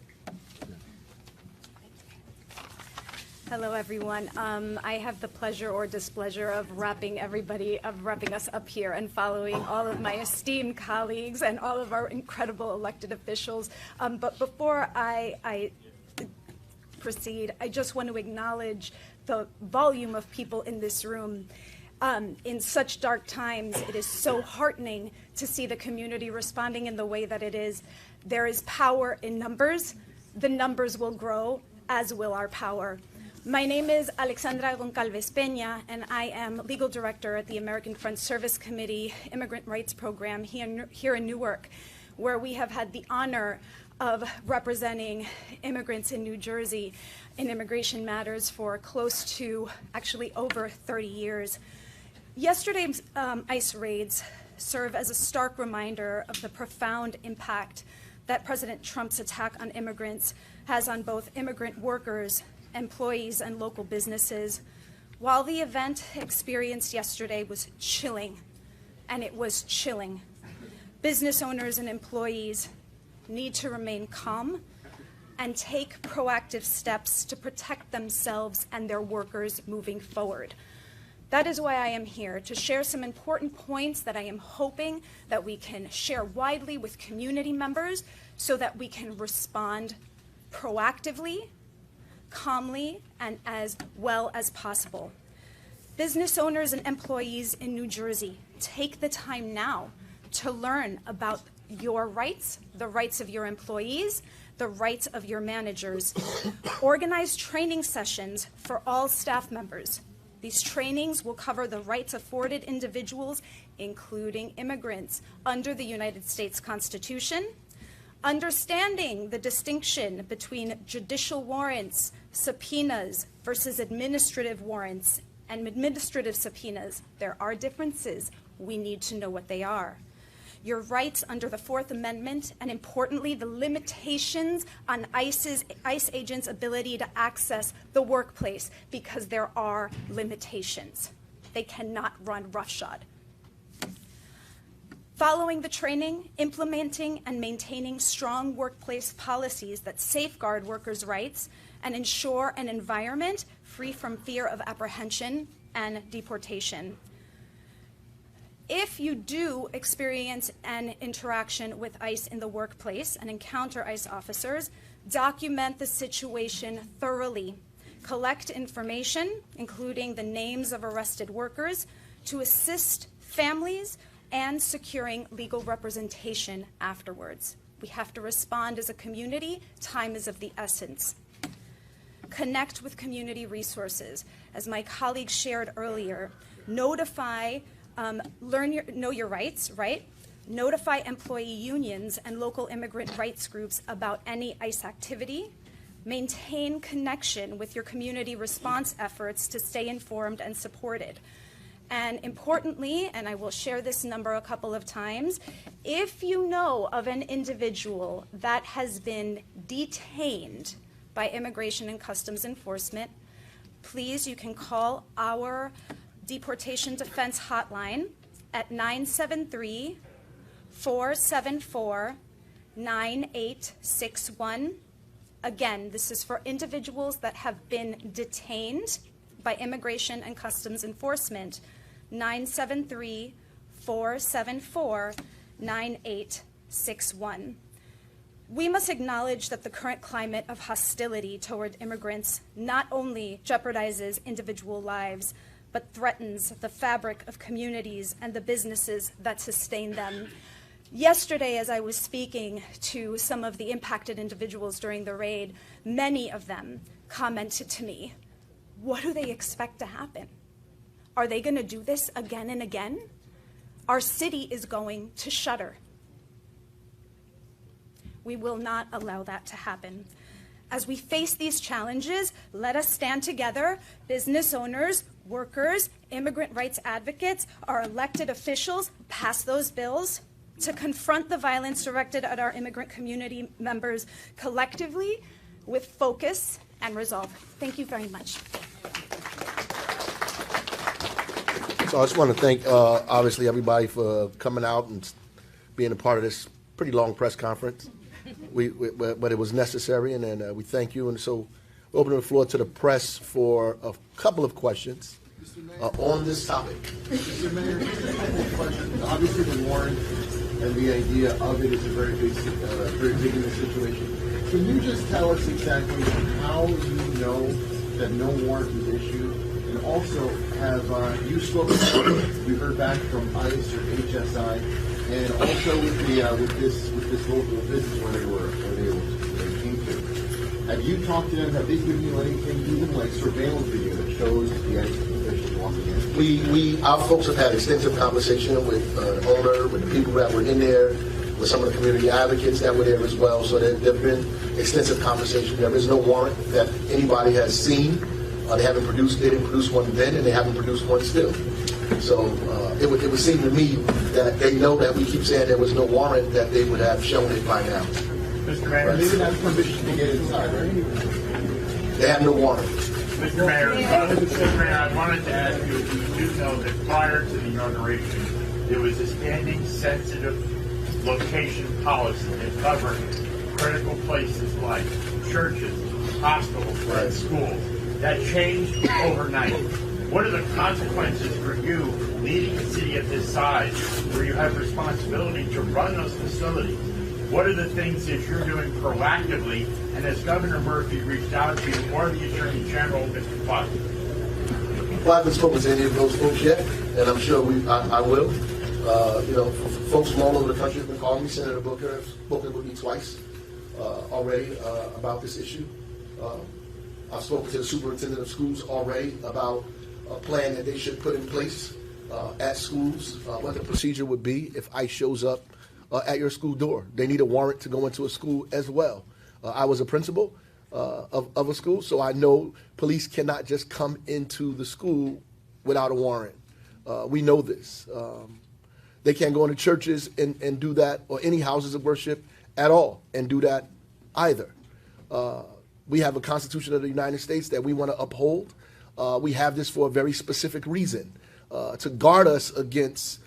Hello, everyone. I have the pleasure or displeasure of wrapping us up here and following all of my esteemed colleagues and all of our incredible elected officials. But before I proceed, I just want to acknowledge the volume of people in this room. In such dark times, it is so heartening to see the community responding in the way that it is. There is power in numbers. The numbers will grow, as will our power. My name is Alexandra Goncalves Peña, and I am legal director at the American Friends Service Committee Immigrant Rights Program here in Newark, where we have had the honor of representing immigrants in New Jersey in immigration matters for close to actually over 30 years. Yesterday's ICE raids serve as a stark reminder of the profound impact that President Trump's attack on immigrants has on both immigrant workers, employees, and local businesses. While the event experienced yesterday was chilling, and it was chilling, business owners and employees need to remain calm and take proactive steps to protect themselves and their workers moving forward. That is why I am here, to share some important points that I am hoping that we can share widely with community members so that we can respond proactively, calmly, and as well as possible. Business owners and employees in New Jersey, take the time now to learn about your rights, the rights of your employees, the rights of your managers. Organize training sessions for all staff members. These trainings will cover the rights afforded individuals, including immigrants, under the United States Constitution, understanding the distinction between judicial warrants, subpoenas, versus administrative warrants and administrative subpoenas. There are differences. We need to know what they are. Your rights under the Fourth Amendment, and importantly, the limitations on ICE agents' ability to access the workplace, because there are limitations. They cannot run roughshod. Following the training, implementing and maintaining strong workplace policies that safeguard workers' rights and ensure an environment free from fear of apprehension and deportation. If you do experience an interaction with ICE in the workplace and encounter ICE officers, document the situation thoroughly. Collect information, including the names of arrested workers, to assist families and securing legal representation afterwards. We have to respond as a community. Time is of the essence. Connect with community resources. As my colleague shared earlier, notify know your rights, right? Notify employee unions and local immigrant rights groups about any ICE activity. Maintain connection with your community response efforts to stay informed and supported. And importantly, and I will share this number a couple of times, if you know of an individual that has been detained by Immigration and Customs Enforcement, please, you can call our Deportation Defense Hotline at 973-474-9861. Again, this is for individuals that have been detained by Immigration and Customs Enforcement, 973-474-9861. We must acknowledge that the current climate of hostility toward immigrants not only jeopardizes individual lives, but threatens the fabric of communities and the businesses that sustain them. Yesterday, as I was speaking to some of the impacted individuals during the raid, many of them commented to me, what do they expect to happen? Are they going to do this again and again? Our city is going to shutter. We will not allow that to happen. As we face these challenges, let us stand together, business owners, workers, immigrant rights advocates, our elected officials, pass those bills to confront the violence directed at our immigrant community members collectively with focus and resolve. Thank you very much. So I just want to thank, obviously, everybody for coming out and being a part of this pretty long press conference. But it was necessary, and then we thank you. And so we're opening the floor to the press for a couple of questions on this topic. Mr. Mayor, obviously the warrant and the idea of it is a very big in this situation. Can you just tell us exactly how you know that no warrant was issued? And also, have you spoken, you heard back from ICE or HSI, and also with this local business where they came to? Have you talked to them? Have they given you anything, even like surveillance video that shows the ICE officials walking in? Our folks have had extensive conversation with the owner, with the people that were in there, with some of the community advocates that were there as well. So there have been extensive conversation. There is no warrant that anybody has seen. They didn't produce one then, and they haven't produced one still. So it would seem to me that they know that we keep saying there was no warrant, that they would have shown it by now. Mr. Mayor, they didn't have permission to get inside, right? They have no warrant. Mr. Mayor, I wanted to ask you if you do know that prior to the inauguration, there was a standing sensitive location policy that covered critical places like churches, hospitals, and schools. That changed overnight. What are the consequences for you leading a city of this size where you have responsibility to run those facilities? What are the things that you're doing proactively? And has Governor Murphy reached out to you or the Attorney General, Mr. Clark? Well, I haven't spoken to any of those folks yet, and I'm sure I will. Folks from all over the country have been calling me. Senator Booker has spoken with me twice already about this issue. I've spoken to the superintendent of schools already about a plan that they should put in place at schools, what the procedure would be if ICE shows up at your school door. They need a warrant to go into a school as well. I was a principal of a school, so I know police cannot just come into the school without a warrant. We know this. They can't go into churches and do that, or any houses of worship at all and do that either. We have a Constitution of the United States that we want to uphold. We have this for a very specific reason, to guard us against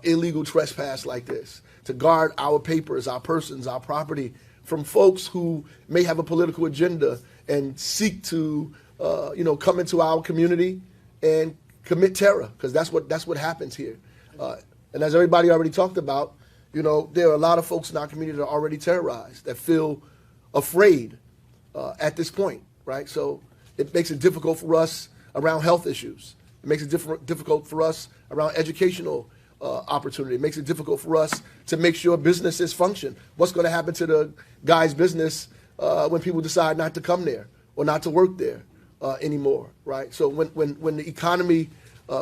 illegal trespass like this, to guard our papers, our persons, our property from folks who may have a political agenda and seek to, come into our community and commit terror, because that's what happens here. And as everybody already talked about, there are a lot of folks in our community that are already terrorized, that feel afraid at this point, right? So it makes it difficult for us around health issues. It makes it difficult for us around educational opportunity. It makes it difficult for us to make sure businesses function. What's going to happen to the guy's business when people decide not to come there or not to work there anymore, right? So when the economy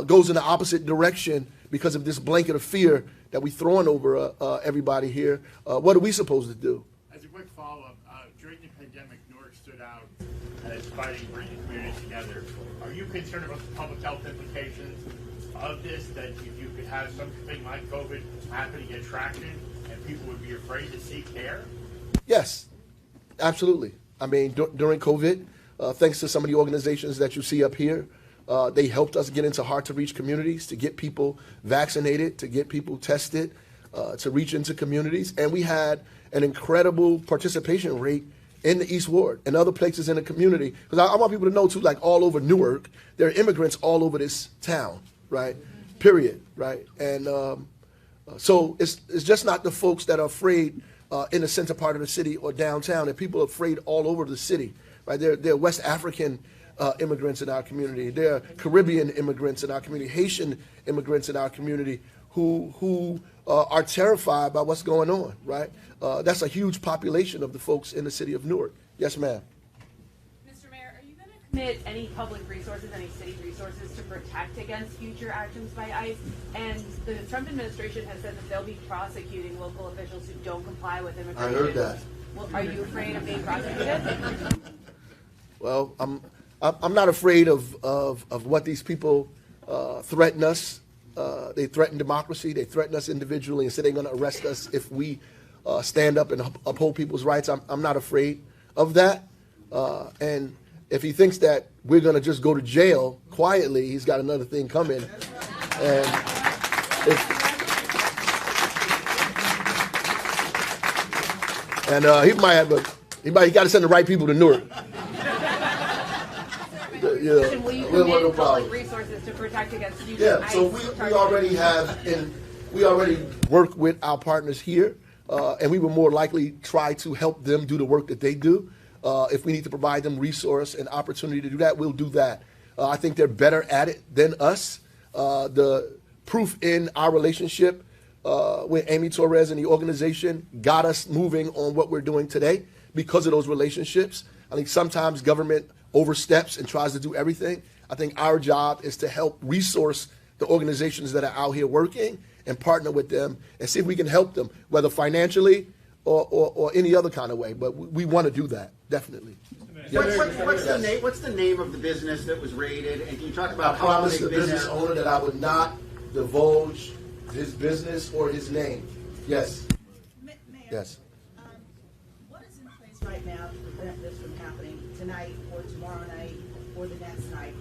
goes in the opposite direction because of this blanket of fear that we're throwing over everybody here, what are we supposed to do? As a quick follow-up, during the pandemic, Newark stood out as fighting, bringing communities together. Are you concerned about the public health implications of this, that if you could have something like COVID happen, get traction, and people would be afraid to seek care? Yes, absolutely. I mean, during COVID, thanks to some of the organizations that you see up here, they helped us get into hard-to-reach communities, to get people vaccinated, to get people tested, to reach into communities. And we had an incredible participation rate in the East Ward and other places in the community. Because I want people to know, too, like all over Newark, there are immigrants all over this town, right? Period, right? And so it's just not the folks that are afraid in the center part of the city or downtown. There are people afraid all over the city, right? There are West African immigrants in our community. There are Caribbean immigrants in our community, Haitian immigrants in our community who are terrified by what's going on, right? That's a huge population of the folks in the city of Newark. Yes, ma'am. Mr. Mayor, are you going to commit any public resources, any city resources to protect against future actions by ICE? And the Trump administration has said that they'll be prosecuting local officials who don't comply with immigration. I heard that. Well, are you afraid of being prosecuted? Well, I'm not afraid of what these people threaten us. They threaten democracy. They threaten us individually and say they're going to arrest us if we stand up and uphold people's rights. I'm not afraid of that. And if he thinks that we're going to just go to jail quietly, he's got another thing coming. And he might have he got to send the right people to Newark. And will you commit public resources to protect against future ICE? So we already have, and we already work with our partners here, and we will more likely try to help them do the work that they do. If we need to provide them resource and opportunity to do that, we'll do that. I think they're better at it than us. The proof in our relationship with Amy Torres and the organization got us moving on what we're doing today because of those relationships. I think sometimes government oversteps and tries to do everything. I think our job is to help resource the organizations that are out here working and partner with them and see if we can help them, whether financially or any other kind of way. But we want to do that, definitely. What's the name of the business that was raided? And can you talk about I how promised they've the been business there? owner that I would not divulge his business or his name. Yes. Yes. What is in place right now to prevent this from happening tonight or tomorrow night or the next night?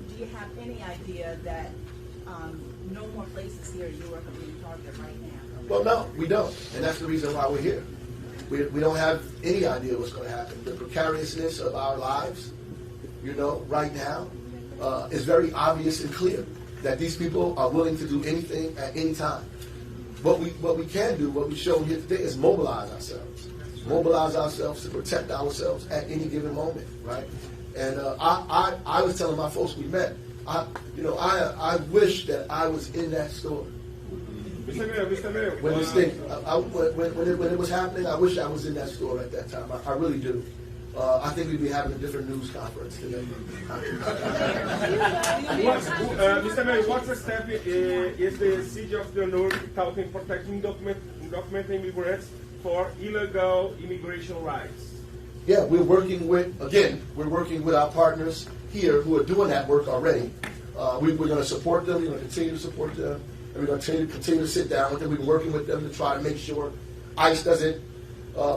Do you have any idea that no more places here in Newark are being targeted right now? Well, no, we don't. And that's the reason why we're here. We don't have any idea what's going to happen. The precariousness of our lives, right now, is very obvious and clear that these people are willing to do anything at any time. What we can do, what we show here today, is mobilize ourselves. Mobilize ourselves to protect ourselves at any given moment, right? And I was telling my folks we met, I wish that I was in that store. Mr. Mayor. When this thing, when it was happening, I wish I was in that store at that time. I really do. I think we'd be having a different news conference today. Mr. Mayor, what's the step is the city of Newark talking protecting undocumented immigrants for illegal immigration rights? Yeah, we're working with our partners here who are doing that work already. We're going to support them. We're going to continue to support them. And we're going to continue to sit down with them. We've been working with them to try to make sure ICE doesn't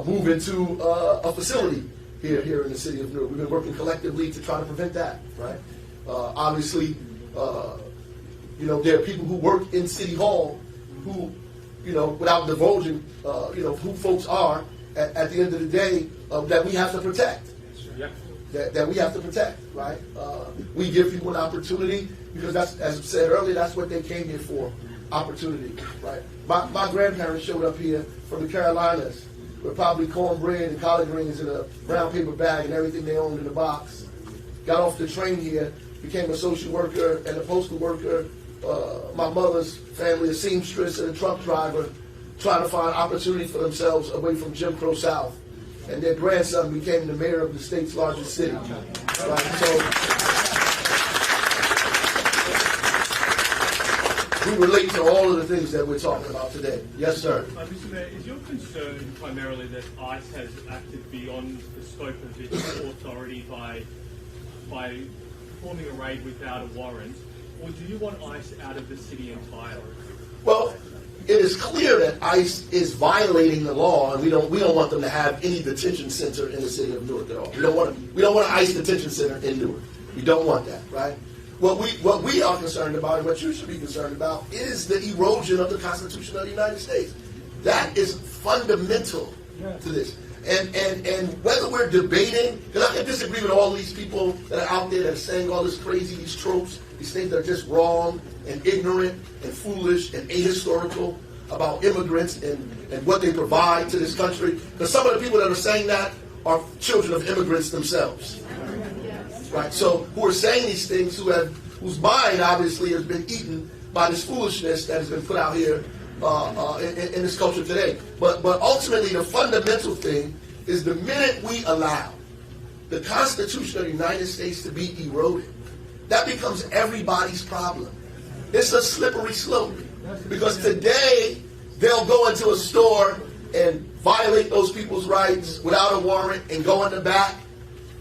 move into a facility here in the city of Newark. We've been working collectively to try to prevent that, right? Obviously, there are people who work in City Hall who, without divulging, who folks are, at the end of the day, that we have to protect. That we have to protect, right? We give people an opportunity because that's, as I said earlier, that's what they came here for, opportunity, right? My grandparents showed up here from the Carolinas with probably cornbread and collard greens in a brown paper bag and everything they owned in the box. Got off the train here, became a social worker and a postal worker. My mother's family, a seamstress and a truck driver, trying to find opportunity for themselves away from Jim Crow South. And their grandson became the mayor of the state's largest city. Right? So we relate to all of the things that we're talking about today. Yes, sir. Mr. Mayor, is your concern primarily that ICE has acted beyond the scope of its authority by performing a raid without a warrant, or do you want ICE out of the city entirely? Well, it is clear that ICE is violating the law, and we don't want them to have any detention center in the city of Newark at all. We don't want an ICE detention center in Newark. We don't want that, right? What we are concerned about, and what you should be concerned about, is the erosion of the Constitution of the United States. That is fundamental to this. And whether we're debating, because I can disagree with all these people that are out there that are saying all this crazy, these tropes, these things that are just wrong and ignorant and foolish and ahistorical about immigrants and what they provide to this country. Because some of the people that are saying that are children of immigrants themselves. Right? So who are saying these things, whose mind obviously has been eaten by this foolishness that has been put out here in this culture today. But ultimately the fundamental thing is the minute we allow the Constitution of the United States to be eroded, that becomes everybody's problem. It's a slippery slope. Because today, they'll go into a store and violate those people's rights without a warrant and go in the back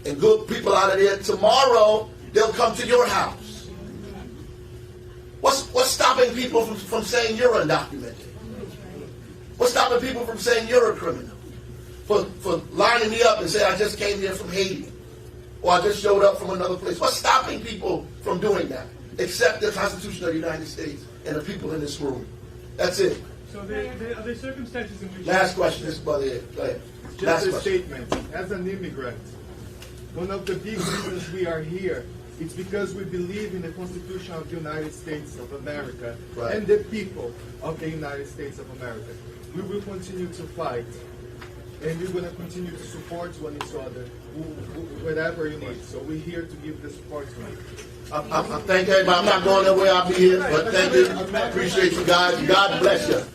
and good people out of there. Tomorrow, they'll come to your house. What's stopping people from saying you're undocumented? What's stopping people from saying you're a criminal? For lining me up and saying, I just came here from Haiti. Or I just showed up from another place. What's stopping people from doing that? Except the Constitution of the United States and the people in this room. That's it. So are there circumstances in which... Last question, this brother. Go ahead. Just a statement. As an immigrant, one of the big reasons we are here is because we believe in the Constitution of the United States of America and the people of the United States of America. We will continue to fight. And we're going to continue to support one another, whatever you need. So we're here to give the support to you. Thank everybody. I'm not going nowhere. I'll be here. But thank you. I appreciate you guys. God bless you.